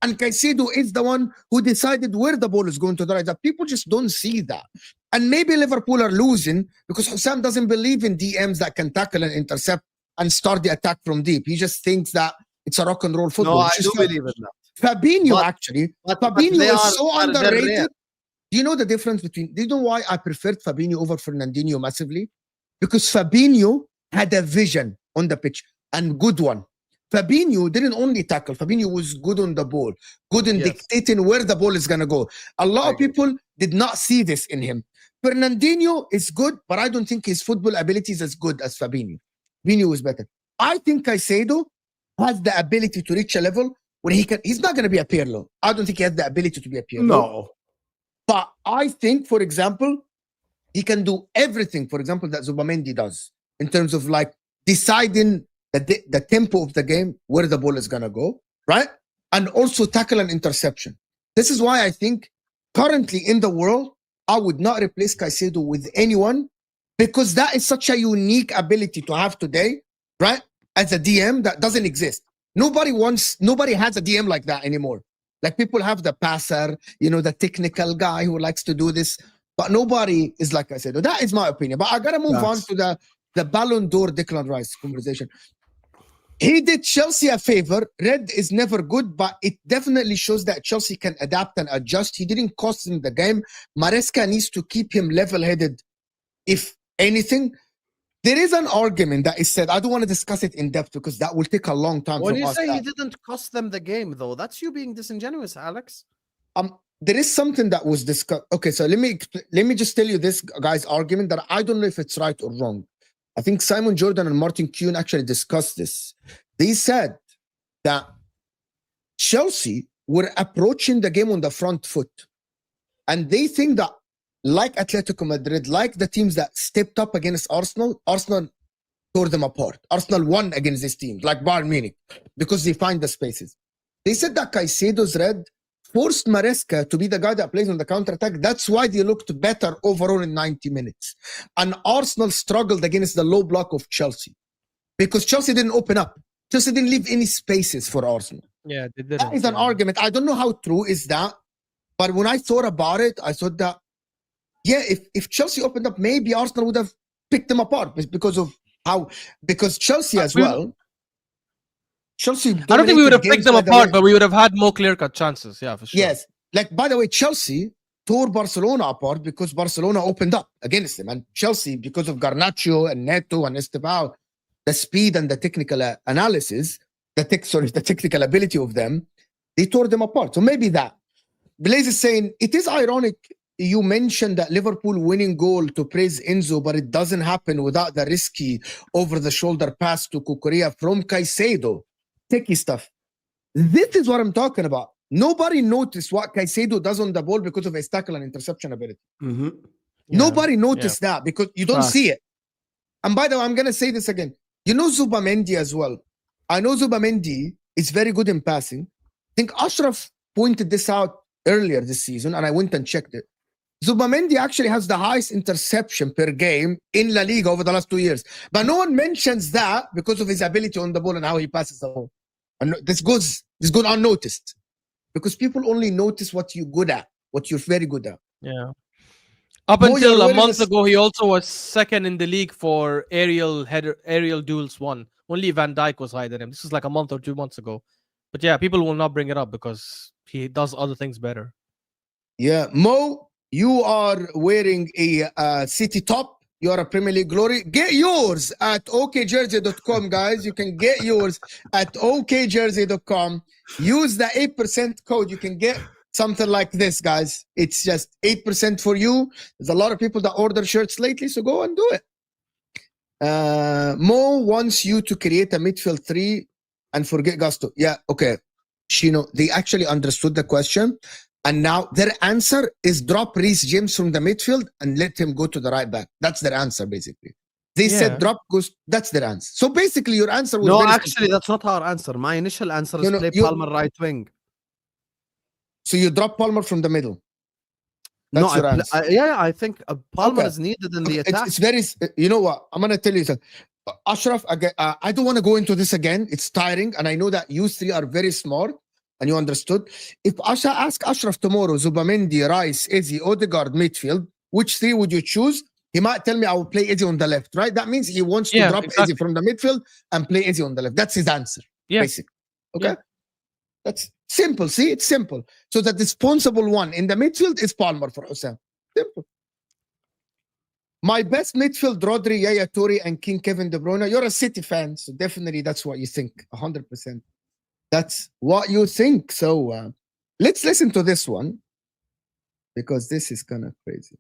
And Caicedo is the one who decided where the ball is going to the right. That people just don't see that. And maybe Liverpool are losing because Husam doesn't believe in DMs that can tackle and intercept and start the attack from deep. He just thinks that it's a rock and roll football. No, I do believe in that. Fabinho, Fabinho is so underrated. Rare. Do you know the difference between? Do you know why I preferred Fabinho over Fernandinho massively? Because Fabinho had a vision on the pitch and good one. Fabinho didn't only tackle. Fabinho was good on the ball, good in dictating where the ball is going to go. A lot of people did not see this in him. Fernandinho is good, but I don't think his football ability is as good as Fabinho. Fabinho is better. I think Caicedo has the ability to reach a level where he's not going to be a Pirlo. I don't think he has the ability to be a Pirlo. No. But I think, for example, he can do everything, for example, that Zubamendi does in terms of deciding the tempo of the game, where the ball is going to go, right? And also tackle an interception. This is why I think currently in the world, I would not replace Caicedo with anyone because that is such a unique ability to have today, right? As a DM that doesn't exist. Nobody has a DM like that anymore. Like people have the passer, the technical guy who likes to do this, but nobody is like I said. That is my opinion. But I gotta move on to the Balon d'Or Declan Rice conversation. He did Chelsea a favor. Red is never good, but it definitely shows that Chelsea can adapt and adjust. He didn't cost him the game. Maresca needs to keep him level-headed, if anything. There is an argument that is said. I don't want to discuss it in depth because that will take a long time. When you say he didn't cost them the game, though, that's you being disingenuous, Alex. There is something that was discussed. Okay, so let me just tell you this guy's argument that I don't know if it's right or wrong. I think Simon Jordan and Martin Kuhn actually discussed this. They said that Chelsea were approaching the game on the front foot, and they think that, like Atletico Madrid, like the teams that stepped up against Arsenal tore them apart. Arsenal won against these teams, like Bayern Munich, because they find the spaces. They said that Caicedo's red forced Maresca to be the guy that plays on the counter-attack. That's why they looked better overall in 90 minutes. And Arsenal struggled against the low block of Chelsea because Chelsea didn't open up. Chelsea didn't leave any spaces for Arsenal. Yeah, they didn't. That is an argument. I don't know how true is that, but when I thought about it, I thought that, if Chelsea opened up, maybe Arsenal would have picked them apart because Chelsea as well. Chelsea. I don't think we would have picked them apart, but we would have had more clear-cut chances. Yeah, for sure. Yes. By the way, Chelsea tore Barcelona apart because Barcelona opened up against them. And Chelsea, because of Garnacho and Neto and Estevao, the speed and the technical analysis, the technical ability of them, they tore them apart. So maybe that. Blaze is saying, it is ironic you mentioned that Liverpool winning goal to praise Enzo, but it doesn't happen without the risky over-the-shoulder pass to Cucurella from Caicedo. Techie stuff. This is what I'm talking about. Nobody noticed what Caicedo does on the ball because of his tackle and interception ability. Nobody noticed that because you don't see it. And by the way, I'm going to say this again. You know Zubamendi as well. I know Zubamendi is very good in passing. I think Ashraf pointed this out earlier this season, and I went and checked it. Zubamendi actually has the highest interception per game in La Liga over the last 2 years. But no one mentions that because of his ability on the ball and how he passes the ball. And this goes unnoticed. Because people only notice what you're good at, what you're very good at. Yeah. Up Mo, until you're a wearing month this- ago, he also was second in the league for aerial duels won. Only Van Dijk was higher than him. This is like a month or 2 months ago. But yeah, people will not bring it up because he does other things better. Yeah. Mo, you are wearing a City top. You are a Premier League glory. Get yours at okjersey.com, guys. You can get yours at okjersey.com. Use the 8% code. You can get something like this, guys. It's just 8% for you. There's a lot of people that order shirts lately, so go and do it. Mo wants you to create a midfield 3 and forget Gusto. Yeah, okay. Shino, they actually understood the question. And now their answer is drop Reece James from the midfield and let him go to the right back. That's their answer, basically. They said drop goes. That's their answer. So basically, your answer was No, very actually, simple. that's not our answer. My initial answer is No, play you- Palmer right wing. So you drop Palmer from the middle. No, That's your answer. I think Palmer Okay. is needed in the Okay, attack. it's very. You know what? I'm gonna tell you something. Ashraf, I don't want to go into this again. It's tiring, and I know that you three are very smart and you understood. If ask Ashraf tomorrow, Zubamendi, Rice, Izzy, Odegaard, midfield, which 3 would you choose? He might tell me I will play Izzy on the left, right? That means he wants to drop Izzy from the midfield and play Izzy on the left. That's his answer, basically. Okay? Yeah. That's simple. See, it's simple. So the responsible one in the midfield is Palmer for Husam. Simple. My best midfield, Rodri, Yaya Toure, and King Kevin De Bruyne. You're a City fan, so definitely that's what you think. 100%. That's what you think. So let's listen to this one because this is kind of crazy.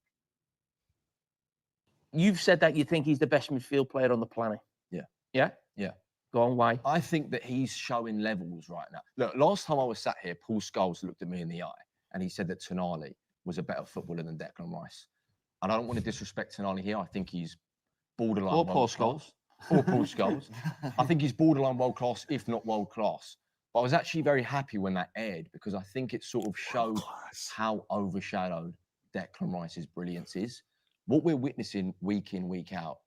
You've said that you think he's the best midfield player on the planet. Yeah. Yeah? Yeah. Go on, why? I think that he's showing levels right now. Look, last time I was sat here, Paul Scholes looked at me in the eye and he said that Tonali was a better footballer than Declan Rice. And I don't want to disrespect Tonali here. I think he's borderline Or Paul world-class. Or Paul Scholes. I think he's borderline world class, if not world class. But I was actually very happy when that aired because I think it sort of showed how overshadowed Declan Rice's brilliance is. What we're witnessing week in, week out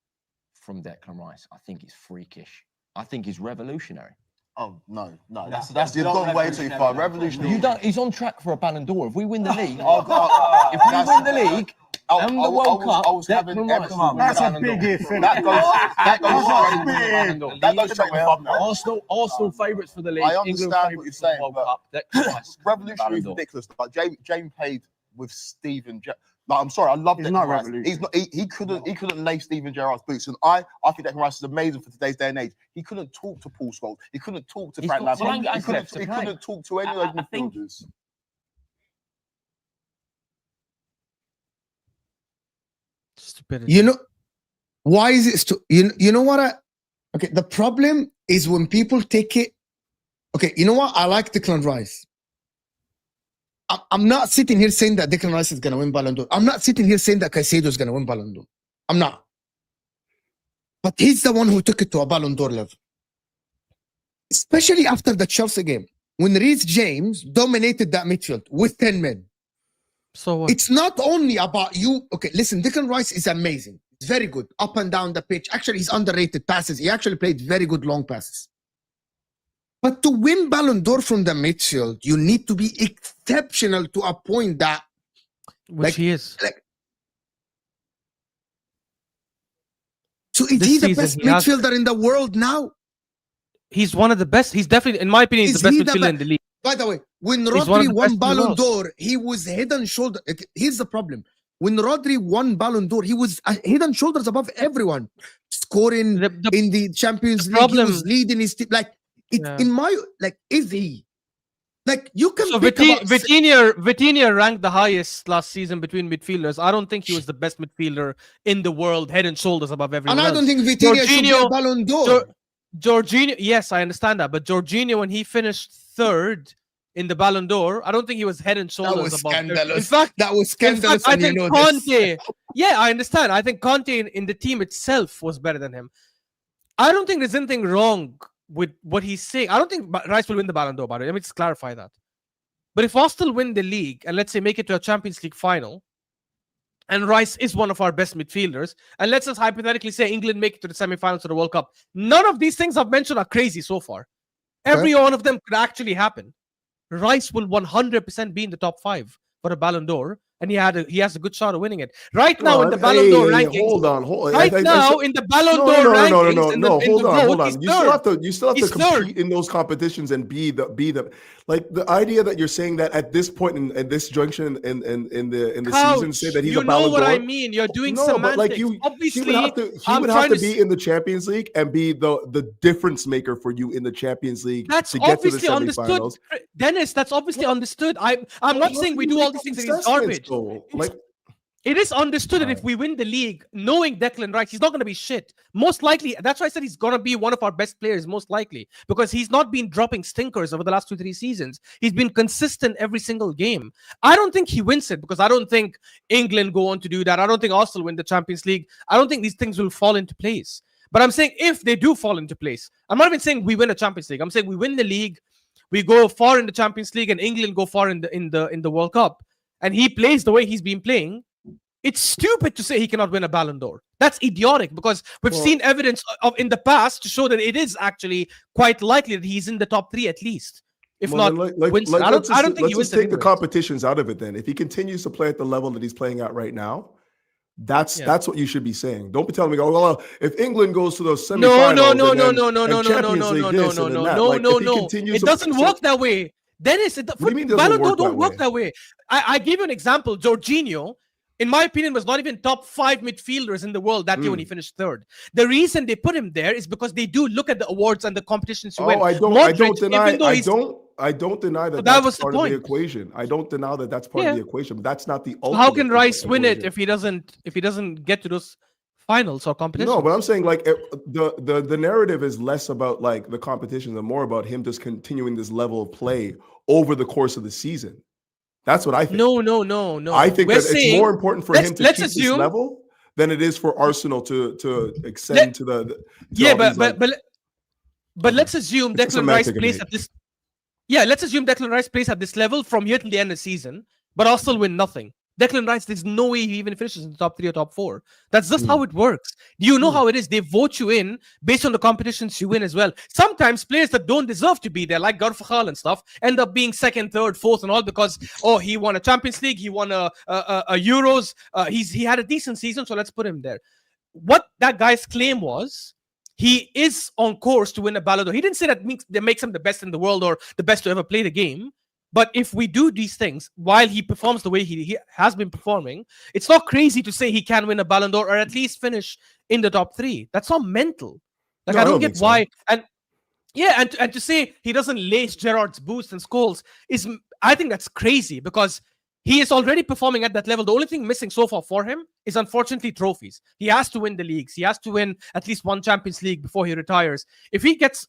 from Declan Rice, I think is freakish. I think he's revolutionary. Oh no, that's you've gone way too far. Revolutionary. He's on track for a Ballon d'Or. If we win the league, if we win the league and the World Cup, I was having Declan Rice. That's a big if. that goes straight with up now. Arsenal favourites for the league. I England understand what favourites you're for the saying, World but Cup. Declan Rice. Revolutionary Ballon is d'Or. ridiculous. Like James played with Steven. Like, I'm sorry, I love He's Declan not Rice. revolutionary. He's not. He couldn't lay Steven Gerrard's boots, and I think Declan Rice is amazing for today's day and age. He couldn't talk to Paul Scholes. He couldn't talk to He's Frank got Lampard. Frank He couldn't to play. talk to any of those I think- midfielders. Stupidity. You know, why is it? You know what? Okay, the problem is when people take it. Okay, you know what? I like Declan Rice. I'm not sitting here saying that Declan Rice is going to win Balon d'Or. I'm not sitting here saying that Caicedo is going to win Balon d'Or. I'm not. But he's the one who took it to a Balon d'Or level. Especially after the Chelsea game, when Reece James dominated that midfield with 10 men. So what? It's not only about you. Okay, listen, Declan Rice is amazing. It's very good. Up and down the pitch. Actually, he's underrated passes. He actually played very good long passes. But to win Ballon d'Or from the midfield, you need to be exceptional to a point that... Which he is. So is This he the season, best he has- midfielder in the world now? He's one of the best. He's definitely, in my opinion, he's Is the best he the midfielder in the league. By the way, when He's one of Rodri the won best in the Ballon world. d'Or, he was head and shoulder. Here's the problem. When Rodri won Ballon d'Or, he was head and shoulders above everyone. Scoring in the Champions League, he was leading his team. Like, in my... Like, is he? Like, you can So pick about... Vitinha ranked the highest last season between midfielders. I don't think he was the best midfielder in the world, head and shoulders above everyone And I else. don't think Vitinha should be a Ballon d'Or. Jorginho, yes, I understand that. But Jorginho, when he finished third in the Ballon d'Or, I don't think he was head and shoulders That was above. scandalous. In fact, that was scandalous. I And you think know Conte. this. Yeah, I understand. I think Conte in the team itself was better than him. I don't think there's anything wrong with what he's saying. I don't think Rice will win the Ballon d'Or, by the way. Let me just clarify that. But if Arsenal win the league and let's say make it to a Champions League final, and Rice is one of our best midfielders, and let's just hypothetically say England make it to the semi-finals of the World Cup, none of these things I've mentioned are crazy so far. Every one of them could actually happen. Rice will 100% be in the top 5 for a Ballon d'Or, and he has a good shot of winning it. Right now in the Ballon d'Or rankings, hold on. Right now in the Ballon d'Or rankings, hold on. You still have to compete third in those competitions and be the like the idea that you're saying that at this point in this junction in the season, say that he's a Ballon d'Or. You know what I mean? You're doing semantics. But like Obviously, he would have to be in the Champions League and be the difference maker for you in the Champions League. That's to get obviously to the understood, semifinals. Dennis. That's obviously understood. I'm not saying we do all these things and it's garbage. It is understood that if we win the league, knowing Declan Rice, he's not going to be shit. Most likely, that's why I said he's going to be one of our best players, most likely, because he's not been dropping stinkers over the last 2-3 seasons. He's been consistent every single game. I don't think he wins it because I don't think England go on to do that. I don't think Arsenal win the Champions League. I don't think these things will fall into place. But I'm saying if they do fall into place, I'm not even saying we win a Champions League. I'm saying we win the league, we go far in the Champions League, and England go far in the World Cup, and he plays the way he's been playing. It's stupid to say he cannot win a Ballon d'Or. That's idiotic because we've seen evidence of in the past to show that it is actually quite likely that he's in the top 3 at least. If not, wins. I don't think he wins. Let's take the competitions out of it then. If he continues to play at the level that he's playing at right now, that's what you should be saying. Don't be telling me, oh, well, if England goes to those semifinals, no. It doesn't work that way. Dennis, Ballon d'Or don't work that way. I give you an example. Jorginho, in my opinion, was not even top 5 midfielders in the world that year when he finished 3rd. The reason they put him there is because they do look at the awards and the competitions you win. I don't deny that that's part of the equation. I don't deny that that's part of the equation, but that's not the ultimate. How can Rice win it if he doesn't get to those finals or competitions? No, but I'm saying like the narrative is less about like the competitions and more about him just continuing this level of play over the course of the season. That's what I think. No. I think that it's more important for him to keep this level than it is for Arsenal to extend to the. But let's assume Declan Rice plays at this. Yeah, let's assume Declan Rice plays at this level from here till the end of the season, but Arsenal win nothing. Declan Rice, there's no way he even finishes in the top 3 or top 4. That's just how it works. Do you know how it is? They vote you in based on the competitions you win as well. Sometimes players that don't deserve to be there, like Garfachal and stuff, end up being 2nd, 3rd, 4th and all because, he won a Champions League, he won a Euros, he had a decent season, so let's put him there. What that guy's claim was, he is on course to win a Balon d'Or. He didn't say that makes him the best in the world or the best to ever play the game. But if we do these things while he performs the way he has been performing, it's not crazy to say he can win a Ballon d'Or or at least finish in the top 3. That's not mental. Like I don't get why. So. And to say he doesn't lace Gerrard's boots and Scholes I think that's crazy because he is already performing at that level. The only thing missing so far for him is unfortunately trophies. He has to win the leagues. He has to win at least one Champions League before he retires. If he let's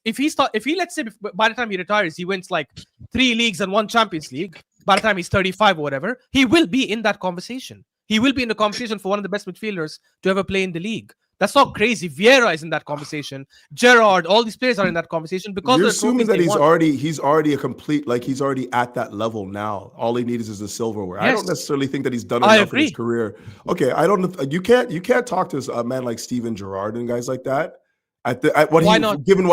say by the time he retires, he wins like 3 leagues and 1 Champions League, by the time he's 35 or whatever, he will be in that conversation. He will be in the conversation for one of the best midfielders to ever play in the league. That's not crazy. Vieira is in that conversation. Gerrard, all these players are in that conversation because you're assuming that he's already a complete, like he's already at that level now. All he needs is the silverware. Yes. I don't necessarily think that he's done enough in his career. Okay, I don't know. You can't talk to a man like Steven Gerrard and guys like that. Why not? Given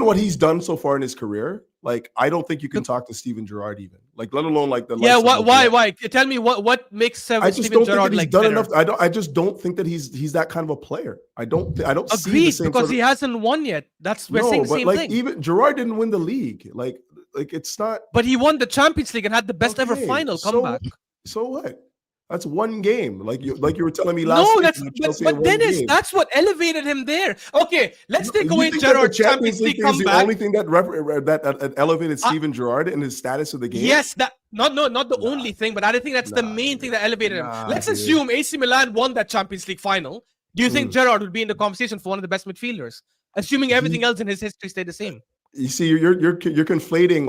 what he's done so far in his career, like I don't think you can talk to Steven Gerrard even. Like let alone like the why? Tell me what makes Steven Gerrard like done enough. I just don't think that he's that kind of a player. I don't see the same because he hasn't won yet. We're saying the same thing. Even Gerrard didn't win the league. Like it's not. But he won the Champions League and had the best ever final comeback. So what? That's one game. Like you were telling me last week. But Dennis, that's what elevated him there. Okay, let's take away Gerrard's Champions League comeback. Is the only thing that elevated Steven Gerrard in his status of the game? Yes, not the only thing, but I think that's the main thing that elevated him. Let's assume AC Milan won that Champions League final. Do you think Gerrard would be in the conversation for one of the best midfielders? Assuming everything else in his history stayed the same. You see, you're conflating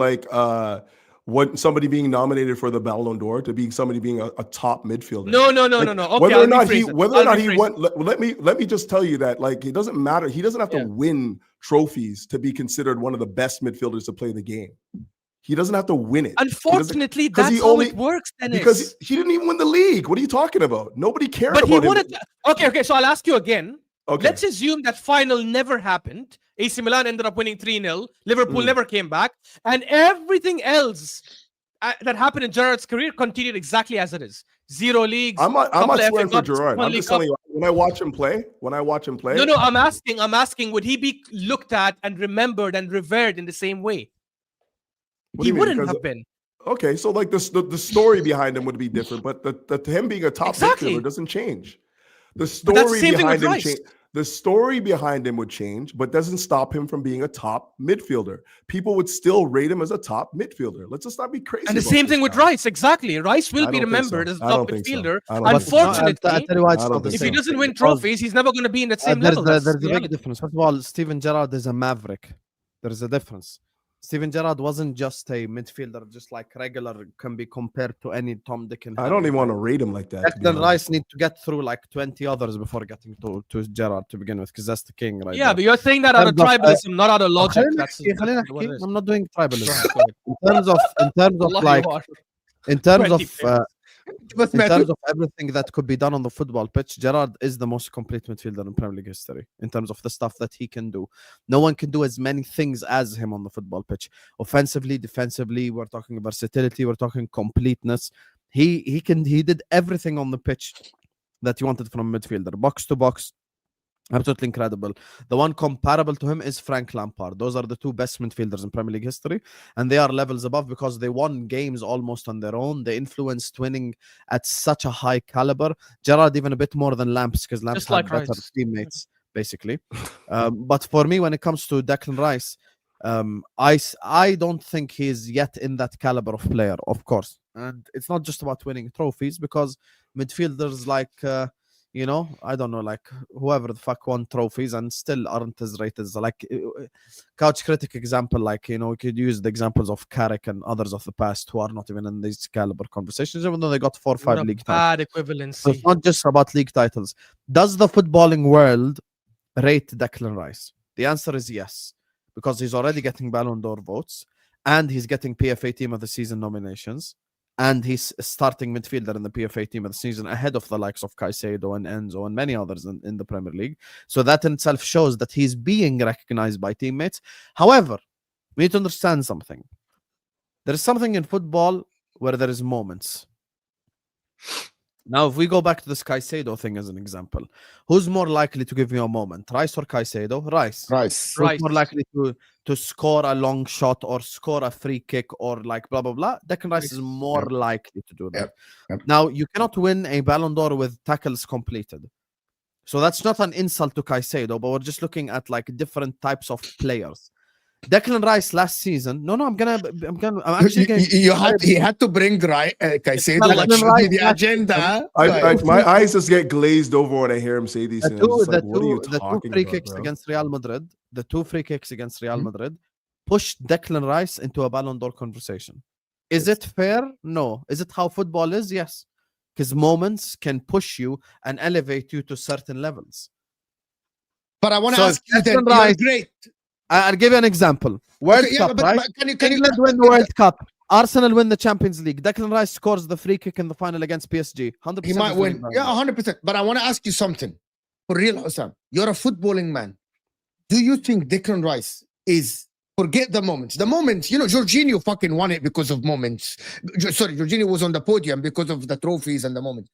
somebody being nominated for the Balon d'Or to being somebody being a top midfielder. No. Like, Okay, whether or not he rephrase went, it. let me just tell you that, like, it doesn't matter. He doesn't have to Yeah. win trophies to be considered one of the best midfielders to play the game. He doesn't have to win it. Unfortunately, 'cause that's he how only- it works, Dennis. Because he didn't even win the league. What are you talking about? Nobody cared But he about won him. it. Okay. So I'll ask you again. Okay. Let's assume that final never happened. AC Milan ended up winning 3-0. Liverpool never came back. And everything else that happened in Gerrard's career continued exactly as it is. 0 leagues. I'm not couple of FA swearing for Cups, Gerrard. one I'm League just Cup. telling you, when I watch him play. No, I'm asking, would he be looked at and remembered and revered in the same way? What do He you mean? wouldn't Because- have been. Okay, so like the story behind him would be different, but the him being a top Exactly. midfielder doesn't change. The But that's the story same thing behind with him Rice. change. The story behind him would change, but doesn't stop him from being a top midfielder. People would still rate him as a top midfielder. Let's just not be crazy. And the about same this thing with now. Rice. Exactly. Rice will I be don't think so. remembered as a I top don't think so. midfielder. I don't think so. Unfortunately, I tell you why it's I not don't the think if so. he same. doesn't win Because, trophies, he's never going to be in the same there's level. there's That's a big reality. difference. First of all, Steven Gerrard is a maverick. There is a difference. Steven Gerrard wasn't just a midfielder, just like regular, can be compared to any Tom, Dick, and I Harry. don't even want to rate him like that. to be Declan honest. Rice need to get through like 20 others before getting to Gerrard to begin with, because that's the king right Yeah, there. but you're saying that out of terms of, tribalism, not out of logic. خلينا That's نحكي- خلينا what it نحكي. is. I'm not doing tribalism. Go ahead. in terms of Allah, like you are. in terms 20 of players. بس in ما terms of everything that could be done on the football pitch, Gerrard is the most complete midfielder in Premier League history in terms of the stuff that he can do. No one can do as many things as him on the football pitch. Offensively, defensively, we're talking versatility, we're talking completeness. He did everything on the pitch that you wanted from a midfielder, box to box. Absolutely incredible. The one comparable to him is Frank Lampard. Those are the two best midfielders in Premier League history, and they are levels above because they won games almost on their own. They influenced winning at such a high caliber. Gerrard even a bit more than Lamps, because Lamps Just had like better Rice. teammates, basically. But for me, when it comes to Declan Rice, I don't think he's yet in that caliber of player, of course. And it's not just about winning trophies, because midfielders like I don't know, like whoever the fuck won trophies and still aren't as rated as like couch critic example, like we could use the examples of Carrick and others of the past who are not even in these caliber conversations, even though they got 4 or 5 What a league titles. bad So equivalency. it's not just about league titles. Does the footballing world rate Declan Rice? The answer is yes, because he's already getting Balon d'Or votes, and he's getting PFA Team of the Season nominations, and he's starting midfielder in the PFA Team of the Season ahead of the likes of Caicedo and Enzo and many others in the Premier League. So that in itself shows that he's being recognized by teammates. However, we need to understand something. There is something in football where there is moments. Now, if we go back to this Caicedo thing as an example, who's more likely to give you a moment, Rice or Caicedo? Rice. Rice. Who's Rice. more likely to score a long shot or score a free kick or like blah, blah, blah? Declan Rice is more likely to do that. Yep. Now, you cannot win a Ballon d'Or with tackles completed. So that's not an insult to Caicedo, but we're just looking at like different types of players. Declan Rice last season. I'm actually going He had to bring Caicedo Declan like should be Rice the last agenda. My eyes just get glazed over when I hear him say these things. I'm just like, what are you the talking two free about, kicks bro? against Real Madrid, pushed Declan Rice into a Ballon d'Or conversation. Is it fair? No. Is it how football is? Yes. Because moments can push you and elevate you to certain levels. But I want to So ask you then, Declan Rice- you're great. I'll give you an example. World Okay, Cup, right? but can you England win the World Cup. Arsenal win the Champions League. Declan Rice scores the free kick in the final against PSG. 100%. He might win. deserving. Yeah, 100%. But I want to ask you something. For real, Husam, you're a footballing man. Do you think Declan Rice is, forget the moments. The moments, Jorginho fucking won it because of moments. Sorry, Jorginho was on the podium because of the trophies and the moments.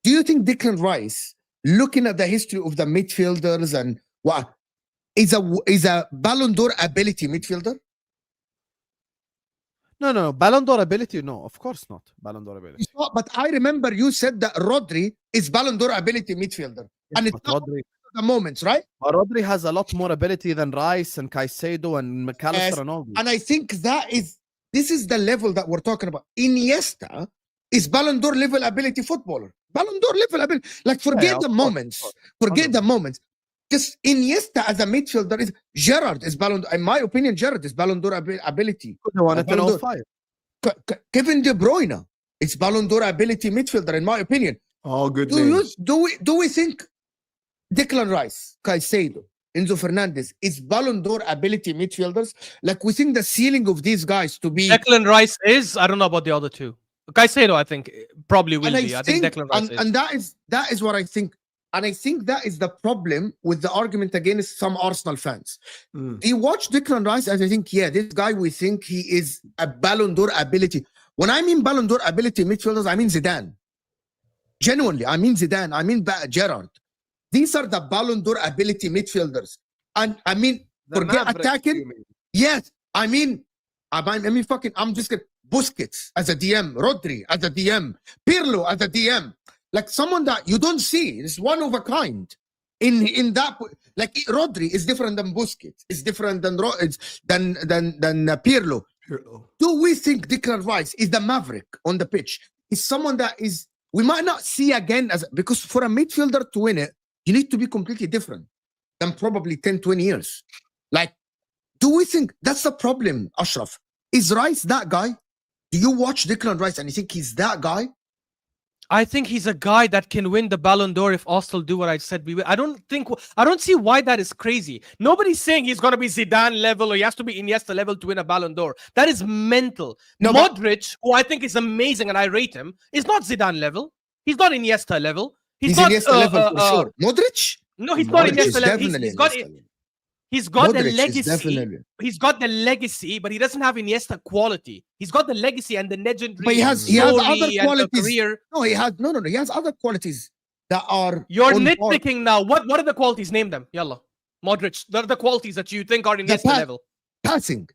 Do you think Declan Rice, looking at the history of the midfielders and what, is a Ballon d'Or ability midfielder? No. Ballon d'Or ability? No, of course not. Ballon d'Or ability. But I remember you said that Rodri is Ballon d'Or ability midfielder. And it's But not Rodri, the moments, right? but Rodri has a lot more ability than Rice and Caicedo and McAllister Yes, and all these. And I think this is the level that we're talking about. Iniesta is Ballon d'Or level ability footballer. Ballon d'Or level ability. Like, forget of the course, moments. of course. Forget the moments. Just Iniesta as a midfielder is Gerrard is Ballon d'Or. In my opinion, Gerrard is Ballon d'Or ability. They won it in Ballon d'Or. 05. Kevin De Bruyne is Balon d'Or ability midfielder, in my opinion. All good names. Do we think Declan Rice, Caicedo, Enzo Fernandez is Balon d'Or ability midfielders? Like, we think the ceiling of these guys to be. Declan Rice is. I don't know about the other two. Caicedo, I think, probably will And be. I think Declan Rice is. and that is what I think. And I think that is the problem with the argument against some Arsenal fans. They watch Declan Rice and I think, yeah, this guy, we think he is a Ballon d'Or ability. When I mean Ballon d'Or ability midfielders, I mean Zidane. Genuinely, I mean Zidane. I mean Gerrard. These are the Ballon d'Or ability midfielders. And I mean, forget attacking. Yes, I'm just going Busquets as a DM, Rodri as a DM, Pirlo as a DM. Like someone that you don't see, is one of a kind. In that, like Rodri is different than Busquets, is different than Pirlo. Do we think Declan Rice is the maverick on the pitch? Is someone that is we might not see again because for a midfielder to win it, you need to be completely different than probably 10, 20 years. Like, do we think that's the problem, Ashraf? Is Rice that guy? Do you watch Declan Rice and you think he's that guy? I think he's a guy that can win the Ballon d'Or if Arsenal do what I said we will. I don't see why that is crazy. Nobody's saying he's going to be Zidane level or he has to be Iniesta level to win a Ballon d'Or. That is mental. No, Modric, who I think is amazing and I rate him, is not Zidane level. He's not Iniesta level. He's not Iniesta level for sure. Modric? No, he's not Iniesta level. He's got the Modric legacy. He's got the legacy, but he doesn't have Iniesta quality. He's got the legacy and the legendary. But he has other qualities. Career. No, he has no. He has other qualities that are. You're nitpicking now. What are the qualities? Name them. Yalla. Modric. What are the qualities that you think are Iniesta level? Passing.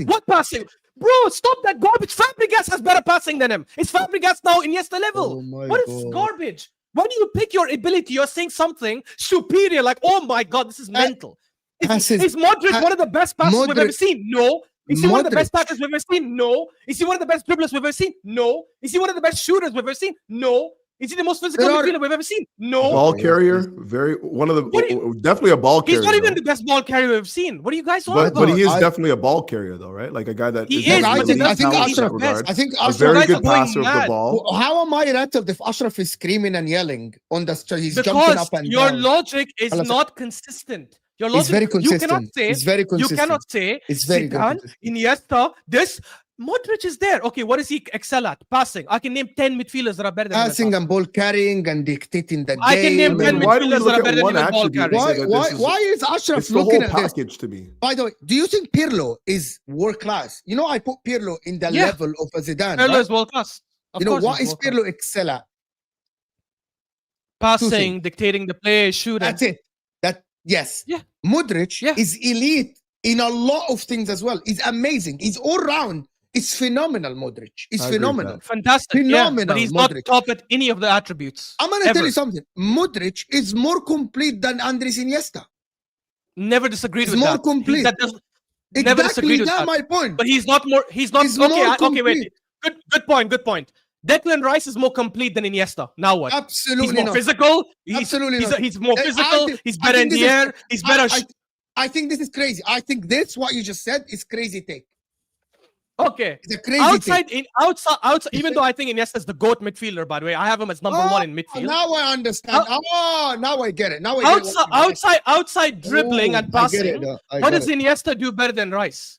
What passing? Bro, stop that garbage. Fabregas has better passing than him. Is Fabregas now Iniesta level? What is garbage? Why do you pick your ability? You're saying something superior, like, oh my God, this is mental. Is Modric one of the best passers we've ever seen? No. Is he one of the best passers we've ever seen? No. Is he one of the best dribblers we've ever seen? No. Is he one of the best shooters we've ever seen? No. Is he the most physical midfielder we've ever seen? No. Ball carrier, definitely a ball carrier. He's not even the best ball carrier we've ever seen. What are you guys talking about? But he is definitely a ball carrier, though, right? Like a guy that I think Ashraf a very good passer of the ball. How am I rattled if Ashraf is screaming and yelling on the street? He's jumping up and your down. logic is not consistent. Your logic, it's very consistent. You cannot say it's very Zidane, Iniesta, this. Modric is there. Okay, what does he excel at? Passing. I can name 10 midfielders that are better than him. Passing and ball carrying and dictating the game. I can name 10 midfielders that are better than him in ball carrying. Why is Ashraf looking at this? To me. By the way, do you think Pirlo is world class? You know, I put Pirlo in the level of a Zidane. Pirlo is world class. You know, what is Pirlo excel at? Passing, dictating the play, shooting. That's it. Yes. Yeah. Modric is elite in a lot of things as well. He's amazing. He's all round. It's phenomenal, Modric. It's phenomenal. Fantastic. Phenomenal, but he's Modric. not top at any of the attributes. I'm going to tell you something. Modric is more complete than Andres Iniesta. Never disagreed with more that. Complete. Never disagreed with that. My point. But he's not more. Okay, wait. Good point. Declan Rice is more complete than Iniesta. Now what? Absolutely He's more not. Physical. Absolutely not. He's more physical. He's better in the air. He's better. I think this is crazy. I think this what you just said is crazy take. Okay. It's a crazy take. Outside. Even though I think Iniesta is the GOAT midfielder, by the way, I have him as number one in midfield. Now I understand. Now I get it. Now Outside dribbling and passing. What does Iniesta do better than Rice?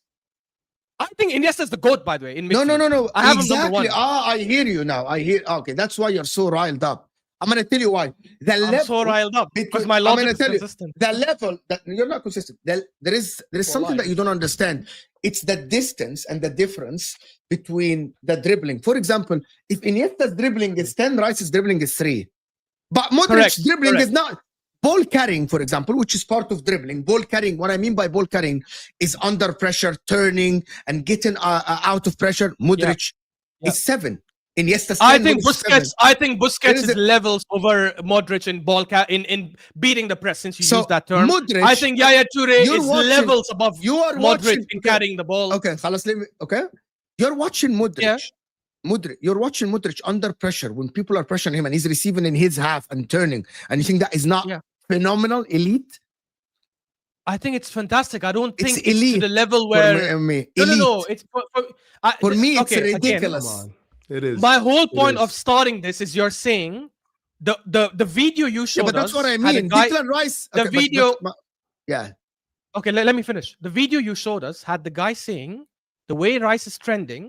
I think Iniesta is the GOAT, by the way, in midfield. No. I have him number one. I hear you now. Okay, that's why you're so riled up. I'm going to tell you why. I'm so riled up because my logic is consistent. The level that you're not consistent. There is something that you don't understand. It's the distance and the difference between the dribbling. For example, if Iniesta's dribbling is 10, Rice's dribbling is 3. But Modric's dribbling is not. Ball carrying, for example, which is part of dribbling. Ball carrying, what I mean by ball carrying is under pressure, turning and getting out of pressure. Modric is 7. Iniesta, I think Busquets is levels over Modric in in beating the press, since you use that term. Modric, I think Yaya Toure is levels above Modric in carrying the ball. Okay, you're watching Modric. You're watching Modric under pressure when people are pressuring him and he's receiving in his half and turning, and you think that is not phenomenal, elite? I think it's fantastic. I don't It's think it's to elite the level for where me. no. Elite. It's For me, it's okay, again, ridiculous. Come on. It is. my whole It point of is. starting this is you're saying the video you Yeah, showed but that's us what I had a mean. guy. Declan Rice. the okay, video- yeah. Okay, let me finish. The video you showed us had the guy saying the way Rice is trending,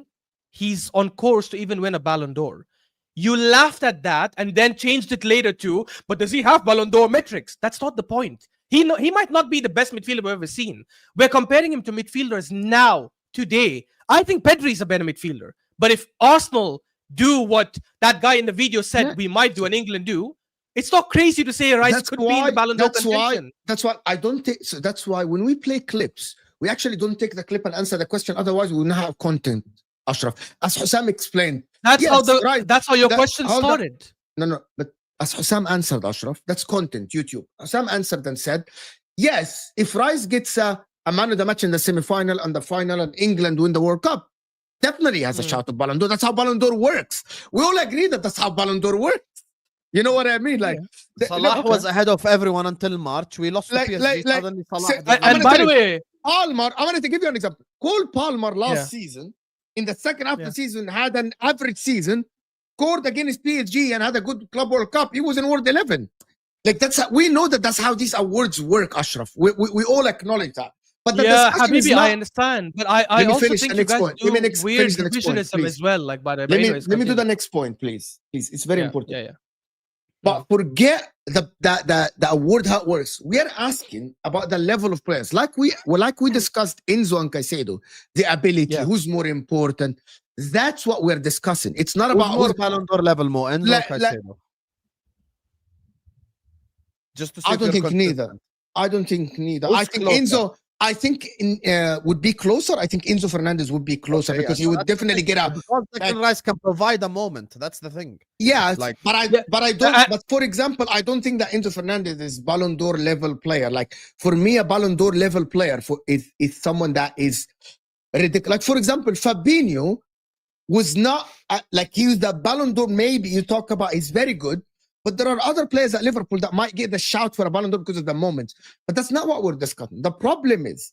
he's on course to even win a Balon d'Or. You laughed at that and then changed it later to, but does he have Balon d'Or metrics? That's not the point. He might not be the best midfielder we've ever seen. We're comparing him to midfielders now, today. I think Pedri's a better midfielder. But if Arsenal do what that guy in the video said Yeah. we might do and England do, it's not crazy to say Rice could be in the Balon d'Or contention. That's why I don't take. So that's why when we play clips, we actually don't take the clip and answer the question. Otherwise, we will not have content. Ashraf, as Husam explained, That's yes, how the right. that's how your That- question hold on. started. No, but as Husam answered, Ashraf, that's content, YouTube. Husam answered and said, yes, if Rice gets a man of the match in the semi-final and the final and England win the World Cup, definitely has a shot at Ballon d'Or. That's how Ballon d'Or works. We all agree that that's how Ballon d'Or works. You know what I mean? Like, Salah was ahead of everyone until March. We lost to Like- PSG. like- Suddenly Salah say- had I- a- I'm And gonna by tell the you- way, Palmer, I'm going to give you an example. Cole Palmer last Yeah. season, in the second half Yeah. of the season, had an average season, scored against PSG and had a good Club World Cup. He was in World 11. Like, we know that's how these awards work, Ashraf. We all acknowledge that. But the yeah, discussion is Habibi, I not, understand, but I Let me also finish think the you next guys point. do Let me finish weird the next point, revisionism please. as well. Like, by the way, let me anyways, do the continue. next point, please. Please, it's very important. Yeah. But forget the award how it works. We are asking about the level of players, like we discussed Enzo and Caicedo, the ability, Yeah. who's more important. That's what we're discussing. It's not Who's about more Ballon d'Or level, Mo? Enzo or La- Caicedo? Just to see I if don't you're think neither. consistent. I don't think neither. Who's I think closer? Enzo. I think would be closer. I think Enzo Fernandez would be closer Okay, because yeah, he so would that's the definitely thing. get up. Because Declan Rice can provide a moment. That's the thing. Yeah, Like- but I Yeah. don't. But for example, I don't think that Enzo Fernandez is Ballon d'Or level player. Like for me, a Ballon d'Or level player is someone that is ridiculous. Like for example, Fabinho was not like he was the Ballon d'Or. Maybe you talk about he's very good, but there are other players at Liverpool that might get the shout for a Ballon d'Or because of the moment. But that's not what we're discussing. The problem is.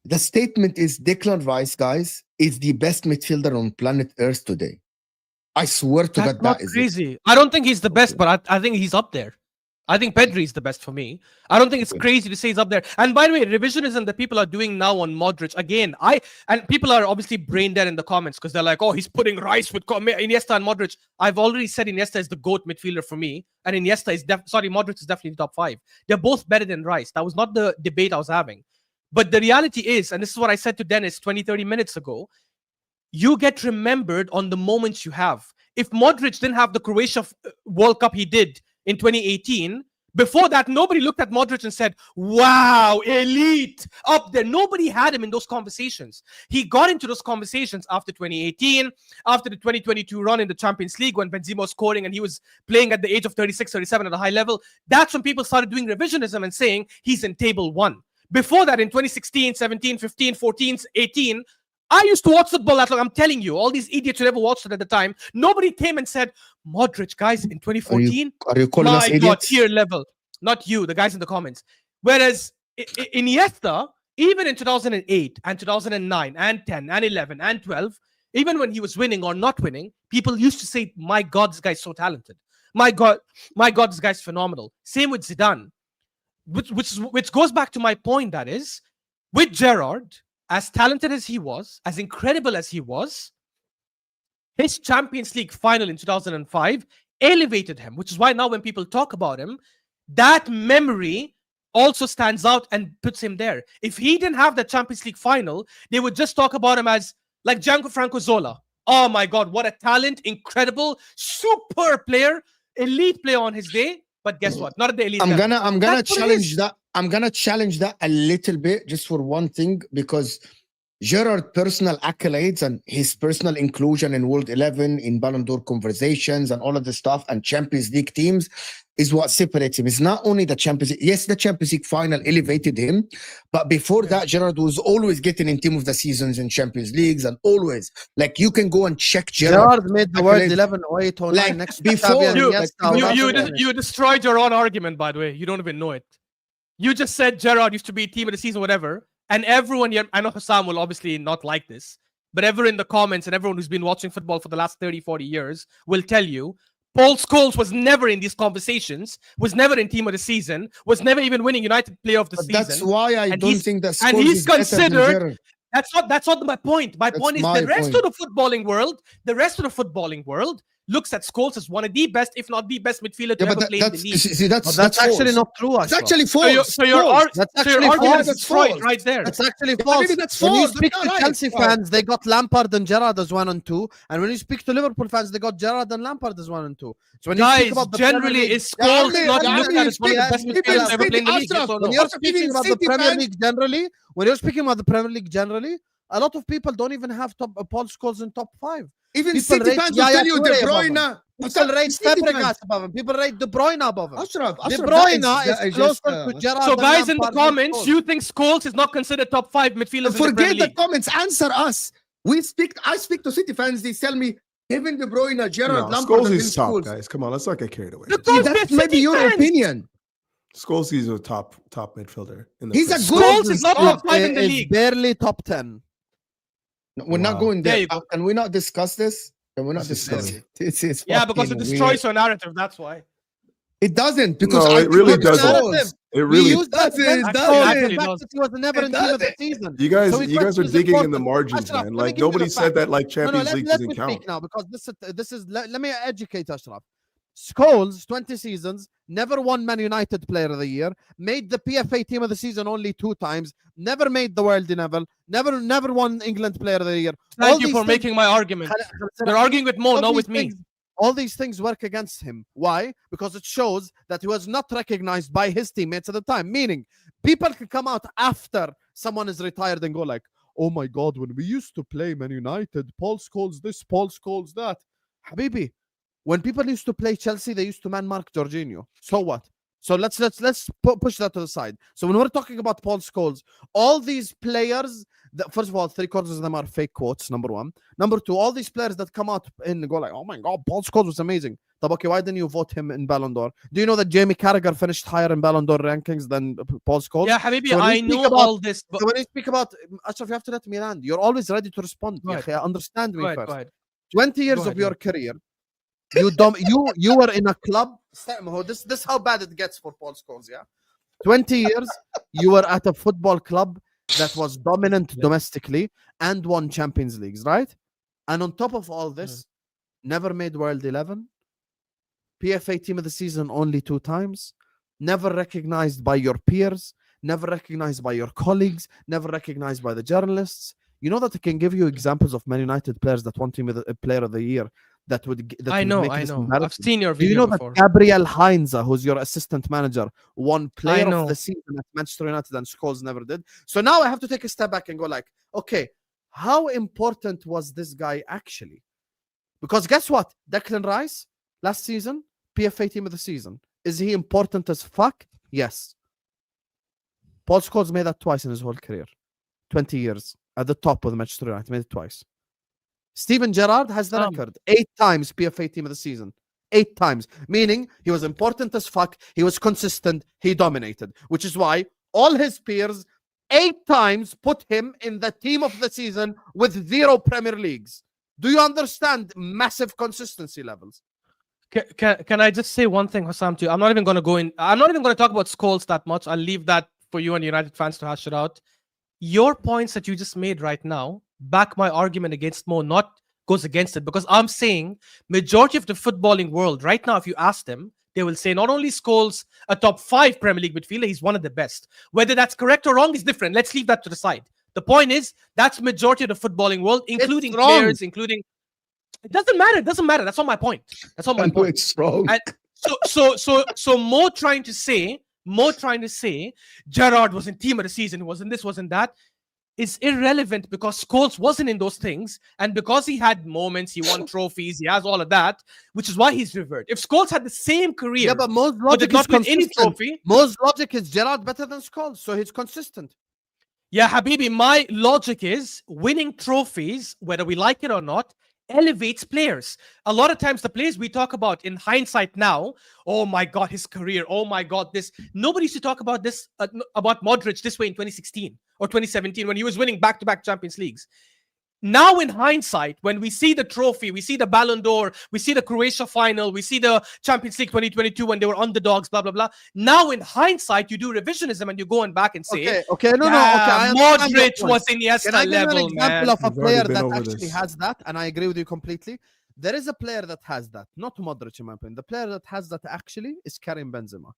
The statement is Declan Rice, guys, is the best midfielder on planet Earth today. I swear to That's God, not that is it. crazy. I don't think he's the best, but I think he's up there. I think Pedri is the best for me. I don't think it's crazy to say he's up there. And by the way, revisionism that people are doing now on Modric, again, and people are obviously brain dead in the comments because they're like, oh, he's putting Rice with Iniesta and Modric. I've already said Iniesta is the GOAT midfielder for me, and Iniesta is Modric is definitely top 5. They're both better than Rice. That was not the debate I was having. But the reality is, and this is what I said to Dennis 20, 30 minutes ago, you get remembered on the moments you have. If Modric didn't have the Croatia World Cup he did in 2018, before that, nobody looked at Modric and said, wow, elite, up there. Nobody had him in those conversations. He got into those conversations after 2018, after the 2022 run in the Champions League when Benzema was scoring and he was playing at the age of 36, 37 at a high level. That's when people started doing revisionism and saying he's in table 1. Before that, in 2016, 17, 15, 14, 18, I used to watch football that long. I'm telling you, all these idiots who never watched it at the time, nobody came and said, Modric, guys, in 2014, Are you calling us my God, idiots? tier level. Not you, the guys in the comments. Whereas Iniesta, even in 2008 and 2009 and 10 and 11 and 12, even when he was winning or not winning, people used to say, my God, this guy's so talented. My God, this guy's phenomenal. Same with Zidane. Which goes back to my point, that is, with Gerrard, as talented as he was, as incredible as he was, his Champions League final in 2005 elevated him, which is why now when people talk about him, that memory also stands out and puts him there. If he didn't have the Champions League final, they would just talk about him as like Gianfranco Zola. Oh my God, what a talent, incredible, super player, elite player on his day. But guess what? Not at the elite I'm level. gonna That's what it challenge is. that. I'm gonna challenge that a little bit just for one thing, because Gerard's personal accolades and his personal inclusion in World 11, in Ballon d'Or conversations and all of the stuff and Champions League teams is what separates him. It's not only the Champions League. Yes, the Champions League final elevated him, but before that, Gerard was always getting in team of the seasons in Champions Leagues, and always, like, you can go and check Gerard. Gerard made the World accolades. 11 08 09 Like, next to before- Xavi and You- Iniesta. you- That's You, what it is. you destroyed your own argument, by the way. You don't even know it. You just said Gerrard used to be team of the season, whatever. And everyone here, I know Husam will obviously not like this, but everyone in the comments and everyone who's been watching football for the last 30, 40 years will tell you Paul Scholes was never in these conversations, was never in team of the season, was never even winning United Player of the But season. that's why I And don't he's- think that and Scholes he's is better than considered- Gerrard. That's not my point. My That's point is my the rest point. of the footballing world looks at Scholes as one of the best, if not the best midfielder to Yeah, ever but play in the that's league. see, that's That's actually false. not true. It's Ashraf. actually So false. your False. That's so your actually argument false. is That's destroyed false. right there. It's actually Yeah, false. maybe that's When you false, but speak not to right. Chelsea Right. fans, they got Lampard and Gerrard as 1 and 2, and when you speak to Liverpool fans, they got Gerrard and Lampard as 1 and 2. So when you speak Guys, about the Premier generally, League, is Scholes Yeah, not yeah, looked yeah, at as one of the yeah, best yeah, midfielders to ever City, play in the league? Yes Ashraf, or when no? you're Also, speaking even about the City Premier fans- League generally, when you're speaking about the Premier League generally, a lot of people don't even have Paul Scholes in top 5. Even People City rate fans will Yaya tell you De Toure above him. Bruyne. People rate City Fabregas fans- above him. People rate De Bruyne above him. Ashraf, De Ashraf, Bruyne that is just, closer to Gerrard So than guys in the Lampard than comments, Scholes. you think Scholes is not considered top 5 midfielders in the Premier Forget the League? comments. Answer us. I speak to City fans. They tell me Kevin De Bruyne, Gerrard, No, Lampard, Scholes and is top, Scholes. guys. Come on, let's not get carried away. Look, See, those that's City maybe your fans. opinion. Scholes is a top midfielder in the He's a Premier good. Scholes is not top 5 in the Is league. barely top 10. No, we're not Wow. going there. There you go. Can we not discuss this? Can we not This is discuss silly. it? It's Yeah, because it fucking destroys weird. your narrative. That's why. It doesn't because No, I it really think it's doesn't. false. It We really. use that doesn't, against it Scholes, doesn't. the fact that he was never It in team of the doesn't. season. You guys, So we you guys are question his digging in the importance. margins, Ashraf, man. let me Like give you the nobody said facts. that like No, Champions let League me doesn't speak count. now because this is let me educate Ashraf. Scholes, 20 seasons, never won Man United Player of the Year, made the PFA Team of the Season only 2 times, never made the World Level, never won England Player of the Year. All Thank you these for things- making my argument. You're arguing with Mo, all not these with me. things- All these things work against him. Why? Because it shows that he was not recognized by his teammates at the time. Meaning, people can come out after someone is retired and go like, "Oh my God, when we used to play Man United, Paul Scholes this, Paul Scholes that." Habibi, when people used to play Chelsea, they used to man mark Jorginho. So what? So let's push that to the side. So when we're talking about Paul Scholes, all these players, first of all, 3/4 of them are fake quotes, number 1. Number 2, all these players that come out and go like, "Oh my God, Paul Scholes was amazing." Okay, why didn't you vote him in Balon d'Or? Do you know that Jamie Carragher finished higher in Balon d'Or rankings than Paul Scholes? Yeah, Habibi, So when I you speak know about- all this. But So when you speak about Ashraf, you have to let me land. You're always ready to respond. Go ahead. Ya akhi, understand me go ahead, first. go ahead. 20 years Go ahead, of your career, you were in a club. This how bad it gets for Paul Scholes, yeah. 20 years, you were at a football club that was dominant domestically and won Champions Leagues, right? And on top of all this, never made World 11, PFA Team of the Season only 2 times, never recognized by your peers, never recognized by your colleagues, never recognized by the journalists. You know that I can give you examples of Man United players that won Team of the Player of the Year that would I would know, make I this know. I've embarrassing. seen your Do you video know before. that Gabriel Heinze, who's your assistant manager, won Player know. of the Season at Manchester United and Scholes never did? So now I have to take a step back and go like, okay, how important was this guy actually? Because guess what? Declan Rice, last season, PFA Team of the Season. Is he important as fuck? Yes. Paul Scholes made that twice in his whole career. 20 years at the top of the Manchester United, made it twice. Steven Gerrard has the record 8 times PFA Team of the Season. 8 times, meaning he was important as fuck, he was consistent, he dominated, which is why all his peers 8 times put him in the Team of the Season with 0 Premier Leagues. Do you understand massive consistency levels? Can I just say one thing, Husam, to you? I'm not even going to talk about Scholes that much. I'll leave that for you and United fans to hash it out. Your points that you just made right now back my argument against Mo, not goes against it, because I'm saying majority of the footballing world right now, if you ask them, they will say not only Scholes a top 5 Premier League midfielder, he's one of the best. Whether that's correct or wrong is different. Let's leave that to the side. The point is that's majority of the footballing world, including players, including. It doesn't matter. It doesn't matter. That's not my point. That's not my point. It's wrong. And so Mo trying to say Gerrard was in Team of the Season, wasn't this, wasn't that, is irrelevant because Scholes wasn't in those things, and because he had moments, he won trophies, he has all of that, which is why he's revered. If Scholes had the same career, Yeah, but Mo's but logic did not is win any consistent. trophy. Mo's logic is Gerrard better than Scholes, so he's consistent. Yeah, Habibi, my logic is winning trophies, whether we like it or not, elevates players. A lot of times the players we talk about in hindsight now, oh my God, his career, oh my God, this. Nobody used to talk about this, about Modric this way in 2016 or 2017 when he was winning back-to-back Champions Leagues. Now in hindsight, when we see the trophy, we see the Balon d'Or, we see the Croatia final, we see the Champions League 2022 when they were underdogs, blah, blah, blah. Now in hindsight, you do revisionism and you go back and say, okay, no, I understand your Modric point. was Can I Iniesta give you an level, example man. of a We've already player been that over actually this. has that, and I agree with you completely. There is a player that has that, not Modric in my opinion. The player that has that actually is Karim Benzema.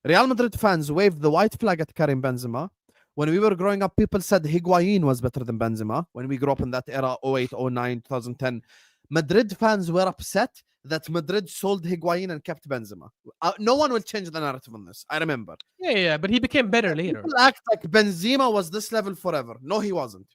Real Madrid fans waved the white flag at Karim Benzema. When we were growing up, people said Higuain was better than Benzema. When we grew up in that era, 08, 09, 2010, Madrid fans were upset that Madrid sold Higuain and kept Benzema. No one will change the narrative on this. I remember. Yeah, but he became better later. People act like Benzema was this level forever. No, he wasn't.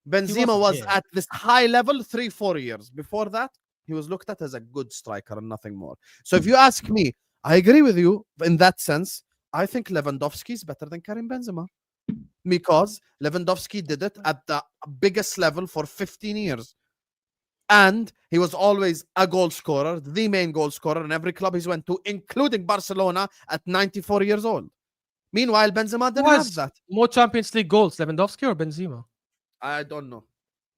Benzema wasn't, was yeah. at this high level 3-4 years. Before that, he was looked at as a good striker and nothing more. So if you ask me, I agree with you in that sense. I think Lewandowski is better than Karim Benzema because Lewandowski did it at the biggest level for 15 years. And he was always a goal scorer, the main goal scorer in every club he's went to, including Barcelona at 94 years old. Meanwhile, Benzema didn't have that. More Champions League goals, Lewandowski or Benzema? I don't know.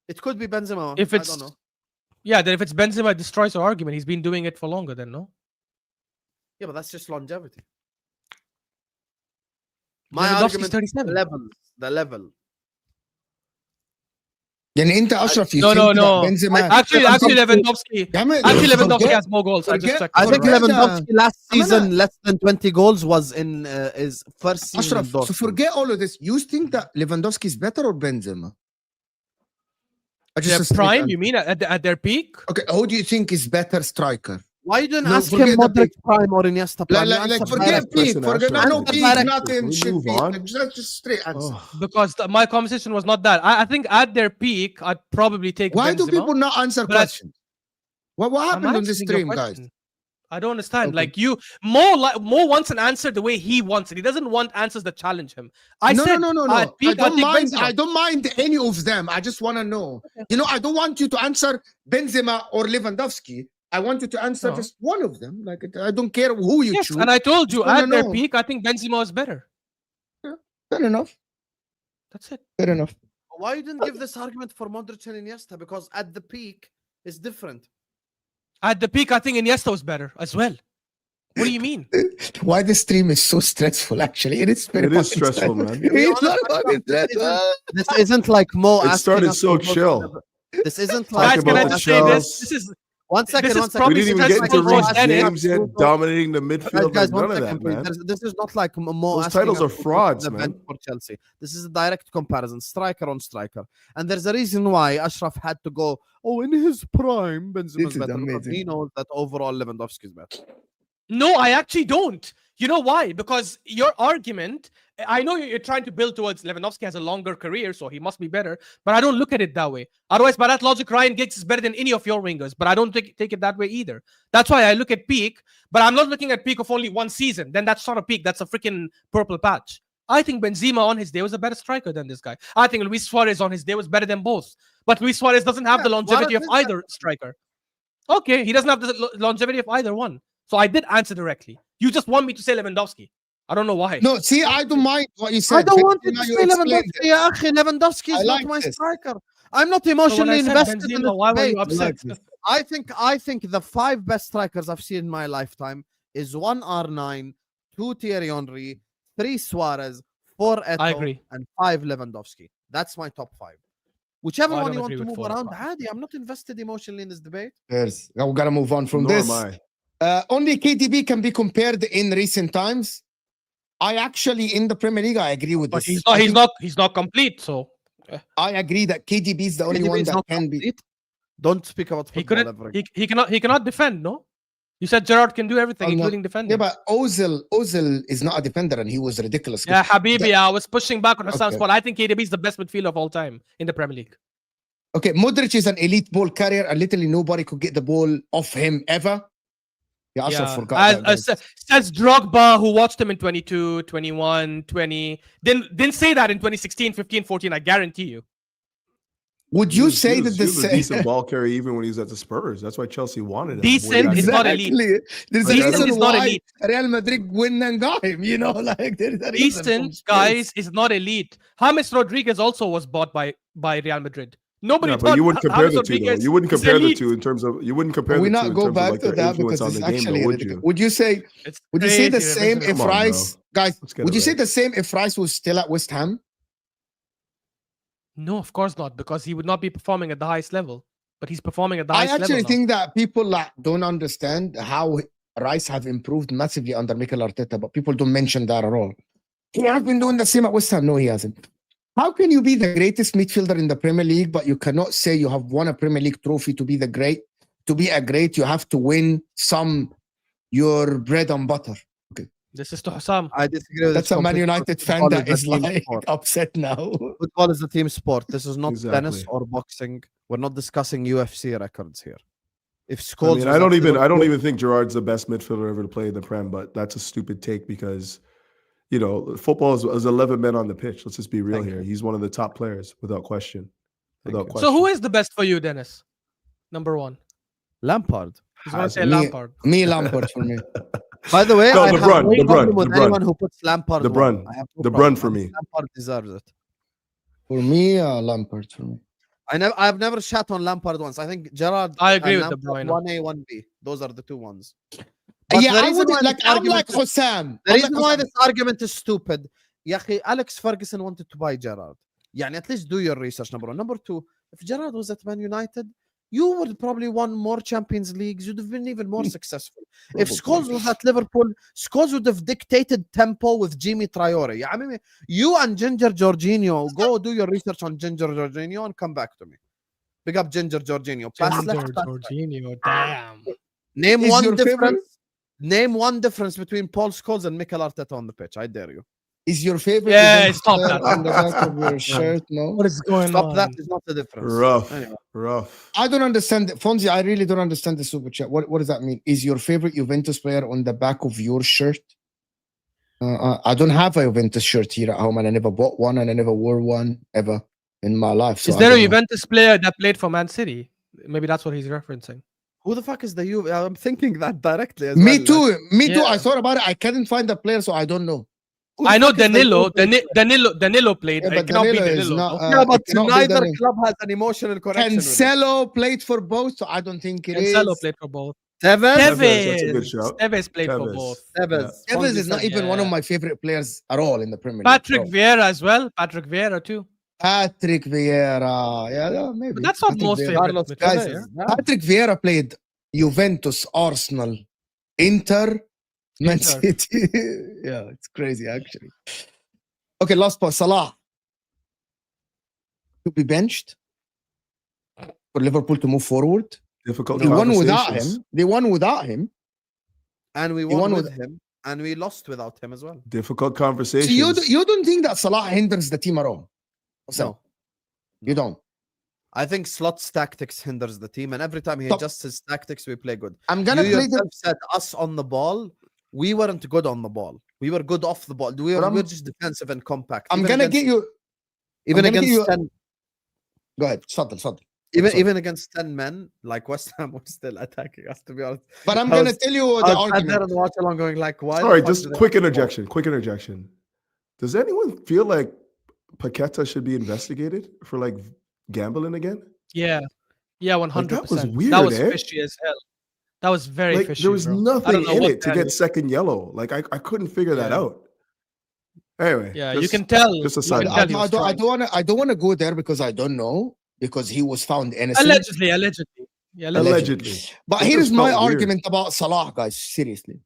It could be Benzema. If I it's don't know. Yeah, then if it's Benzema, it destroys our argument. He's been doing it for longer than, no? Yeah, but that's just longevity. My Lewandowski's argument, 37. the level. يعني انت اشرف you No, think no, that no. Benzema Actually, Lewandowski. يا عم Actually, Lewandowski forget- has more goals. I just forget- checked. I think Forget Lewandowski last I'm gonna- season less than 20 goals was in his first season. Ashraf, in so Dortmund. forget all of this. You think that Lewandowski is better or Benzema? Their a straight prime, answer. you mean at their peak? Okay, who do you think is better striker? Why you didn't No, ask him forget the Modric prime or Iniesta prime? You Like answer forget directly. peak, Listen, forget Ashraf, no Answer peak, directly. nothing, Can we shit move peak. on? Like, just straight answer. Oh, Because my conversation was not that. I think at their peak, I'd probably take Why Benzema. do people not answer But I- questions? What I'm happened on this answering your stream, guys? question. I don't understand. Okay. Like you, more wants an answer the way he wants it. He doesn't want answers that challenge him. No. At I peak, I'd don't take mind. Benzema. I don't mind any of them. I just want to know. You know, I don't want you to answer Benzema or Lewandowski. I want you to answer No. just one of them. Like I don't care who you Yes, choose. and I told you Just wanna at their know. peak, I think Benzema is better. Fair enough. That's it. Fair enough. Why you didn't give this argument for Modric and Iniesta? Because at the peak, it's different. At the peak, I think Iniesta was better as well. What do you mean? Why the stream is so stressful? Actually, it is very it is fucking stressful, man. It's not fucking stressful. This isn't like Mo. It asking started us so to go to chill. the- This isn't Talk like Guys, can I about the just say this? shells. This is one second. this is One second. We probably didn't even the get best into football Reece Dennis. James yet, dominating the midfield. Guys, Like, one none of second, that, please. man. This is not like Mo. Those asking titles us are to go to frauds, the man. bench for Chelsea. This is a direct comparison, striker on striker, and there's a reason why Ashraf had to go. Oh, in his prime, This Benzema's is better because amazing. he knows that overall Lewandowski is better. No, I actually don't. You know why? Because your argument, I know you're trying to build towards Lewandowski has a longer career, so he must be better. But I don't look at it that way. Otherwise, by that logic, Ryan Giggs is better than any of your wingers. But I don't take it that way either. That's why I look at peak, but I'm not looking at peak of only one season. Then that's not a peak. That's a freaking purple patch. I think Benzema on his day was a better striker than this guy. I think Luis Suarez on his day was better than both. But Luis Suarez doesn't have the longevity of either striker. Okay, he doesn't have the longevity of either one. So I did answer directly. You just want me to say Lewandowski. I don't know why. No, see, I don't mind what you said. I don't want you Benzema, to you say explained Lewandowski. it. Ya akhi, Lewandowski is I not like my this. striker. I'm not So when emotionally I said invested in Benzema, this why were you debate. upset? I think the 5 best strikers I've seen in my lifetime is 1 R9, 2 Thierry Henry, 3 Suarez, 4 Eto'o, I agree. and 5 Lewandowski. That's my top 5. Whichever I one don't you want agree to with move 4 or around, 5. Hadi, I'm not invested emotionally in this debate. Yes, we gotta move on from Nor this. am I. Only KDB can be compared in recent times. I actually, in the Premier League, I agree with But this. he's not complete. So I agree that KDB is the only KDB one is that not can be. complete. Don't speak about he football couldn't. ever again. He cannot defend. No, you said Gerrard can do everything, I'm not- including Yeah, defending. but Ozil is not a defender, and he was ridiculous. Yeah, Habibi, I was pushing back on Husam's Okay. point. I think KDB is the best midfielder of all time in the Premier League. Okay, Modric is an elite ball carrier, and literally nobody could get the ball off him ever. Yeah, I also forgot. that, guys. Says Drogba, who watched him in 22, 21, 20. Didn't say that in 2016, 15, 14. I guarantee you. Would you say that he the was a same? decent ball carrier even when he was at the Spurs? That's why Chelsea wanted him. Decent is not elite. Exactly. There's a Decent reason is not why elite. Real Madrid win and got him. You know, like there's a reason. Decent, guys, is not elite. James Rodriguez also was bought by Real Madrid. Nobody Yeah, thought but you wouldn't compare James the two, though. Rodriguez You wouldn't is compare the elite. two in terms of. You wouldn't compare Can we the two not in go terms of back like to their that influence because on it's the game, actually though, would ridiculous. you? Would you say? It's Would you say the crazy same revisionist. if Come on, Rice, guys? Let's get Would it you say right. the same if Rice was still at West Ham? No, of course not, because he would not be performing at the highest level. But he's performing at the I highest level actually now. think that people like don't understand how Rice have improved massively under Mikel Arteta, but people don't mention that at all. He has been doing the same at West Ham. No, he hasn't. How can you be the greatest midfielder in the Premier League, but you cannot say you have won a Premier League trophy to be the great? To be a great, you have to win your bread and butter. This is to Husam. I disagree with That's this a Man completely. United fan Football that is is a team like sport. upset now. Football is a team sport. This is not tennis Exactly. or boxing. We're not discussing UFC records here. If I Scholes mean, was I don't at even Liverpool- think Gerrard's the best midfielder ever to play in the Prem, but that's a stupid take because, you know, football is 11 men on the pitch. Let's just be real Thank here. you. He's one of the top players without question. Thank Without you. question. So who is the best for you, Dennis? Number one. Lampard. He's going to say Me- Lampard. Me, Lampard for me. By the way, No, I De have Bruyne, no De Bruyne, problem with De Bruyne. anyone who puts Lampard. De one. Bruyne. I have no De problem. Bruyne for I think me. Lampard deserves it. For me, Lampard for me. I've never shat on Lampard once. I think Gerrard. I agree and with De Lampard, Bruyne. 1A, 1B. Those are the two ones. But Yeah, the I reason would why like. this I'm argument like is- Husam. The I'm reason like why Husam. this argument is stupid, يا أخي, Alex Ferguson wanted to buy Gerrard. يعني at least do your research, number one. Number two, if Gerrard was at Man United, you would probably won more Champions Leagues. You'd have been even more successful. If Scholes was at Liverpool, Scholes would have dictated tempo with Jimmy Traore. Yeah, I mean, you and Ginger Jorginho, go do your research on Ginger Jorginho and come back to me. Big up Ginger Jorginho. Pass Ginger left, pass right. Jorginho, damn. Name Is one your difference. favorite? Name one difference between Paul Scholes and Mikel Arteta on the pitch. I dare you. Is your favorite? Yeah, Juventus stop player that. on the back of your shirt? No. What is going Stop on? that is not the difference. Rough. Anyway. Rough. I don't understand. Fonzie, I really don't understand the super chat. What does that mean? Is your favorite Juventus player on the back of your shirt? I don't have a Juventus shirt here at home, and I never bought one, and I never wore one ever in my life. So Is I there a don't know. Juventus player that played for Man City? Maybe that's what he's referencing. Who the fuck is the Juve? I'm thinking that directly as Me well. too. Me too. Yeah. I thought about it. I couldn't find the player, so I don't know. Who the I know fuck is the Danilo. Juve- Danilo played. Yeah, it but cannot be Danilo is Danilo. not. no? Yeah, but it cannot be neither Danilo. club has an emotional connection with it. Cancelo played for both, so I don't think it is. Cancelo played for both. Tevez? that's a good Tevez. shout. Tevez played for Tevez. both. Tevez. Tevez is not Fonzie even one of yeah. my favorite players at all in the Premier League. Patrick bro. Vieira as well. Patrick Vieira too. Patrick Vieira. Yeah, maybe. But that's not Patrick most Vieira. favorite Carlos midfielder, Guys, Tevez. Yeah. Patrick Vieira played Juventus, Arsenal, Inter, Man Inter. City. Yeah, it's crazy actually. Okay, last part. Salah to be benched for Liverpool to move forward. Difficult They won without conversations. him. They won without him. And we He won won with him, and we lost without him as well. Difficult So conversations. you don't think that Salah hinders the team at all? So No. you don't. I think Slot's tactics hinders the team, and every time he Stop. adjusts his tactics, we play good. I'm gonna You play the yourself said us on the ball, we weren't good on the ball. We were good off the ball. We But were I'm- just defensive and compact. I'm Even gonna against- get you. even I'm gonna against give you- 10 Go ahead. Tfadl, tfadl. even sorry. even against 10 men like West Ham was still attacking us, to be honest. But I'm I gonna was- tell you I the was sat there argument. and watch along going like, why? the Sorry, fuck just do they quick have the ball? interjection. Quick interjection. Does anyone feel like Paqueta should be investigated for like gambling again? Yeah. Yeah, 100%. was That weird, was eh? fishy as hell. That was very Like fishy. there was bro. I nothing don't know in what it to the get hell- second yellow. Like I couldn't figure that Yeah. out. Anyway, Yeah, you just- can tell. just a you side can note. tell he was trying. I don't wanna go there because I don't know because he was found innocent. Allegedly. Yeah, Allegedly. But It here's just my felt weird. argument about Salah, guys. Seriously,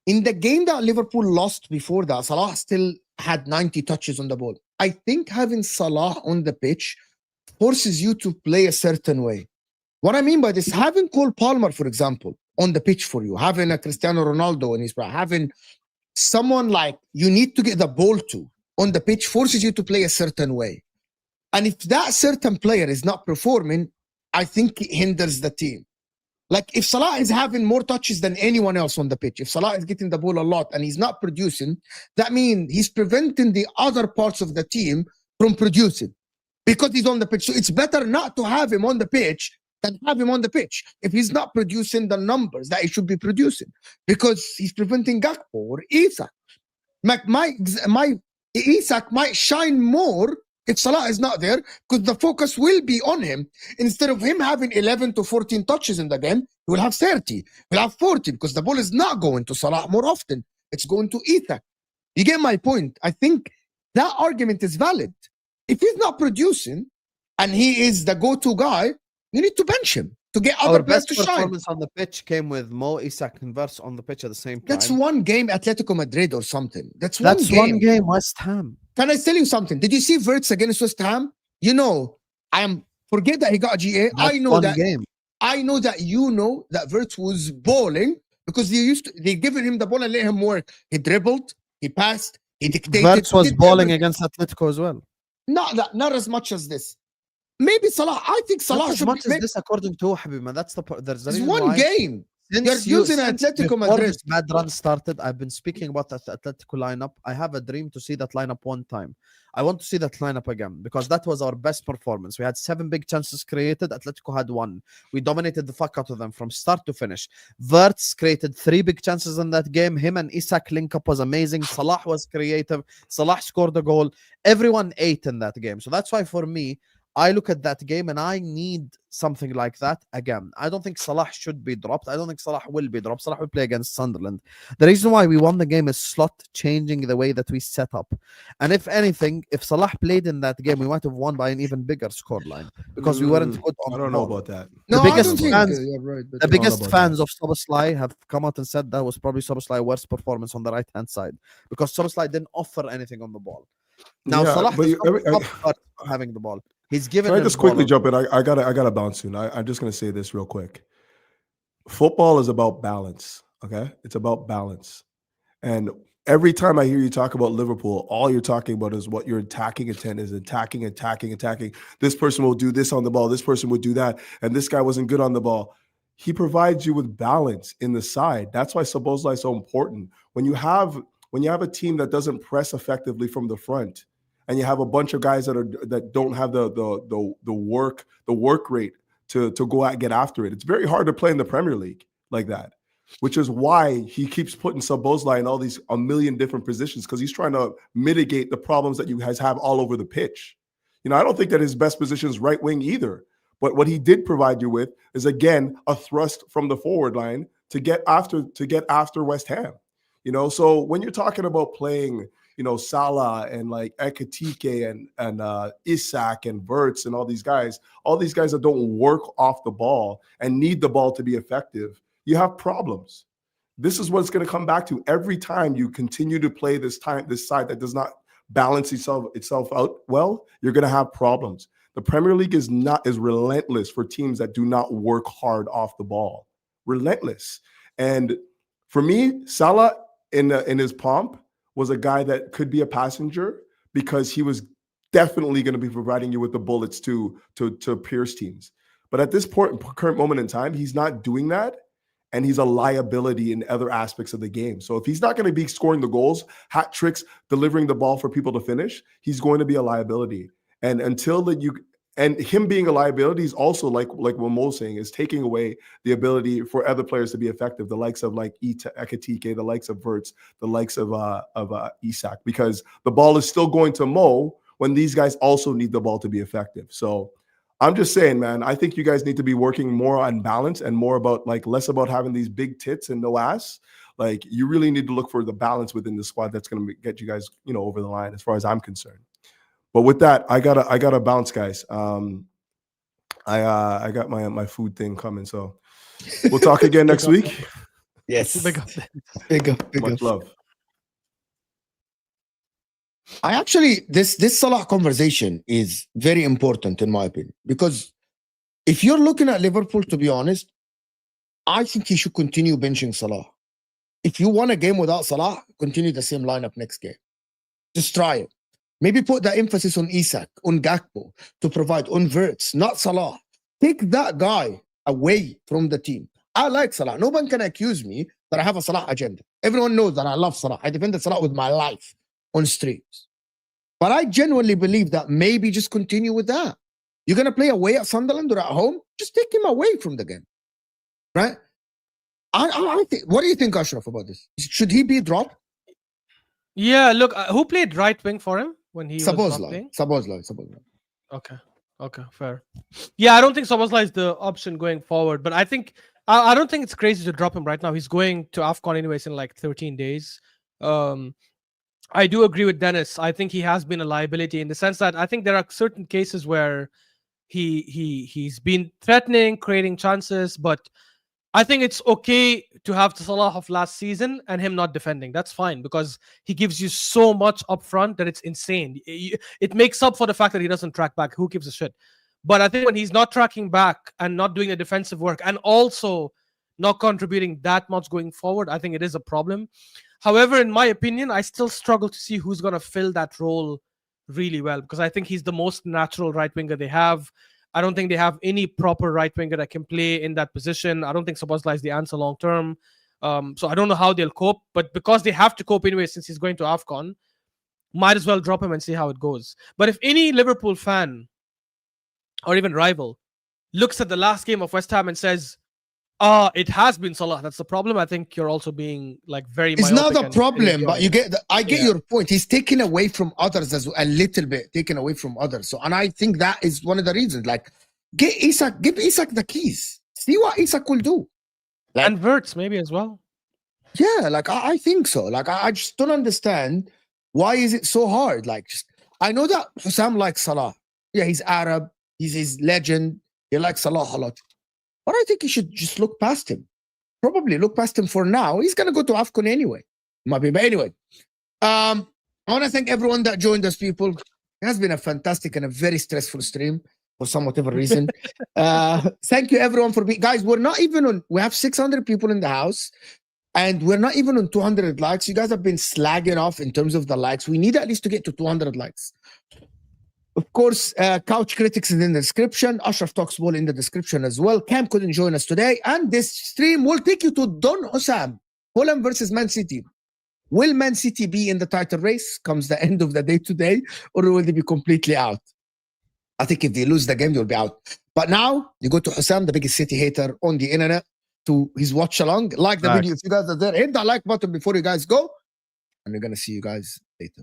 in the game that Liverpool lost before that, Salah still had 90 touches on the ball. I think having Salah on the pitch forces you to play a certain way. What I mean by this, having Cole Palmer, for example, on the pitch for you, having a Cristiano Ronaldo in his prime, having someone like you need to get the ball to on the pitch forces you to play a certain way. And if that certain player is not performing, I think it hinders the team. Like if Salah is having more touches than anyone else on the pitch, if Salah is getting the ball a lot and he's not producing, that means he's preventing the other parts of the team from producing. because he's on the pitch. So it's better not to have him on the pitch than have him on the pitch if he's not producing the numbers that he should be producing, because he's preventing Gakpo or Isak. My Isak might shine more if Salah is not there, because the focus will be on him. Instead of him having 11 to 14 touches in the game, he will have 30, he will have 40, because the ball is not going to Salah more often. It's going to Isak. You get my point? I think that argument is valid. If he's not producing and he is the go-to guy, you need to bench him to get other Our players best to shine. performance on the pitch came with Mo, Isak, and Verts on the pitch at the same time. That's one game, Atletico Madrid or something. That's one game, West Ham. Can I tell you something? Did you see Verts against West Ham? You know, forget that he got a GA. That's I know one that. game. I know that you know that Verts was balling because they given him the ball and let him work. He dribbled, he passed, he dictated. Verts was did balling everything. against Atletico as well. Not as much as this. Maybe Salah. I think Salah Not as should much be. as this, according to Habibi, that's there's a It's reason one why. game. You're using Atletico before Madrid. this bad run started, I've been speaking about the Atletico lineup. I have a dream to see that lineup one time. I want to see that lineup again because that was our best performance. We had 7 big chances created. Atletico had 1. We dominated the fuck out of them from start to finish. Verts created 3 big chances in that game. Him and Isak link up was amazing. Salah was creative. Salah scored a goal. Everyone ate in that game. So that's why for me, I look at that game and I need something like that again. I don't think Salah should be dropped. I don't think Salah will be dropped. Salah will play against Sunderland. The reason why we won the game is slot changing the way that we set up. And if anything, if Salah played in that game, we might have won by an even bigger scoreline because we weren't good on I the don't know ball. about that. No, biggest I don't think fans- you're right. But The don't know biggest about fans of Soboslai have come out and said that was probably Soboslai's worst performance on the right-hand side because Soboslai didn't offer anything on the ball. Now Yeah, Salah but is you- not having the ball. He's given. Can I him just the ball quickly on- jump in? I gotta bounce soon. I'm just gonna say this real quick. Football is about balance. Okay, it's about balance. And every time I hear you talk about Liverpool, all you're talking about is what your attacking intent is: attacking. This person will do this on the ball. This person would do that, and this guy wasn't good on the ball. He provides you with balance in the side. That's why Szoboszlai is so important. When you have a team that doesn't press effectively from the front, and you have a bunch of guys that don't have the work rate to go out and get after it. It's very hard to play in the Premier League like that, which is why he keeps putting Szoboszlai in a million different positions because he's trying to mitigate the problems that you guys have all over the pitch. You know, I don't think that his best position is right wing either. But what he did provide you with is again a thrust from the forward line to get after West Ham. You know, so when you're talking about playing, you know, Salah and like Ekitike and Isak and Verts and all these guys that don't work off the ball and need the ball to be effective, you have problems. This is what it's going to come back to every time you continue to play this side that does not balance itself out well. You're going to have problems. The Premier League is relentless for teams that do not work hard off the ball. Relentless. And for me, Salah in his pomp was a guy that could be a passenger because he was definitely going to be providing you with the bullets to pierce teams. But at this current moment in time, he's not doing that, and he's a liability in other aspects of the game. So if he's not going to be scoring the goals, hat tricks, delivering the ball for people to finish, he's going to be a liability. And until him being a liability is also like what Mo's saying, is taking away the ability for other players to be effective, the likes of like Ekitike, the likes of Verts, the likes of Isak, because the ball is still going to Mo when these guys also need the ball to be effective. So I'm just saying, man, I think you guys need to be working more on balance and more about less about having these big tits and no ass. Like you really need to look for the balance within the squad that's going to get you guys, you know, over the line as far as I'm concerned. But with that, I gotta bounce, guys. I got my food thing coming, so we'll talk again next week. yes, Big up. big up. Much love. I actually this Salah conversation is very important in my opinion, because if you're looking at Liverpool, to be honest, I think he should continue benching Salah. If you want a game without Salah, continue the same lineup next game. Just try it. Maybe put the emphasis on Isak, on Gakpo, to provide on Verts, not Salah. Take that guy away from the team. I like Salah. No one can accuse me that I have a Salah agenda. Everyone knows that I love Salah. I defended Salah with my life on streams. But I genuinely believe that maybe just continue with that. You're going to play away at Sunderland or at home, just take him away from the game. Right? I think, what do you think, Ashraf, about this? Should he be dropped? Yeah, look, who played right wing for him when he was not playing? Szoboszlai. Okay, fair. Yeah, I don't think Szoboszlai is the option going forward, but I think I don't think it's crazy to drop him right now. He's going to AFCON anyways in like 13 days. I do agree with Dennis. I think he has been a liability in the sense that I think there are certain cases where he's been threatening, creating chances, but I think it's okay to have the Salah of last season and him not defending. That's fine because he gives you so much up front that it's insane. It makes up for the fact that he doesn't track back. Who gives a shit? But I think when he's not tracking back and not doing the defensive work and also not contributing that much going forward, I think it is a problem. However, in my opinion, I still struggle to see who's going to fill that role really well because I think he's the most natural right winger they have. I don't think they have any proper right winger that can play in that position. I don't think Szoboszlai is the answer long term. So I don't know how they'll cope. But because they have to cope anyway, since he's going to AFCON, might as well drop him and see how it goes. But if any Liverpool fan or even rival looks at the last game of West Ham and says, it has been Salah, that's the problem, I think you're also being like very It's not a problem, but I get your point. He's taken away from others as a little bit, taken away from others. So, and I think that is one of the reasons. Like, give Isak the keys. See what Isak will do. Like, and Verts maybe as well. Yeah, like I think so. Like I just don't understand why is it so hard. Like, I know that Husam likes Salah. Yeah, he's Arab. He's his legend. He likes Salah a lot. But I think he should just look past him. Probably look past him for now. He's going to go to AFCON anyway. But anyway, I want to thank everyone that joined us, people. It has been a fantastic and a very stressful stream for some whatever reason. Thank you, everyone, for being... Guys, we're not even on... We have 600 people in the house, and we're not even on 200 likes. You guys have been slagging off in terms of the likes. We need at least to get to 200 likes. Of course, Couch Critics is in the description. Ashraf Talks Ball in the description as well. Cam couldn't join us today. And this stream will take you to Don Husam. Fulham versus Man City. Will Man City be in the title race? Comes the end of the day today. Or will they be completely out? I think if they lose the game, they'll be out. But now, you go to Husam, the biggest City hater on the internet, to his watch along. Like the video if you guys are there. Hit that like button before you guys go. And we're going to see you guys later.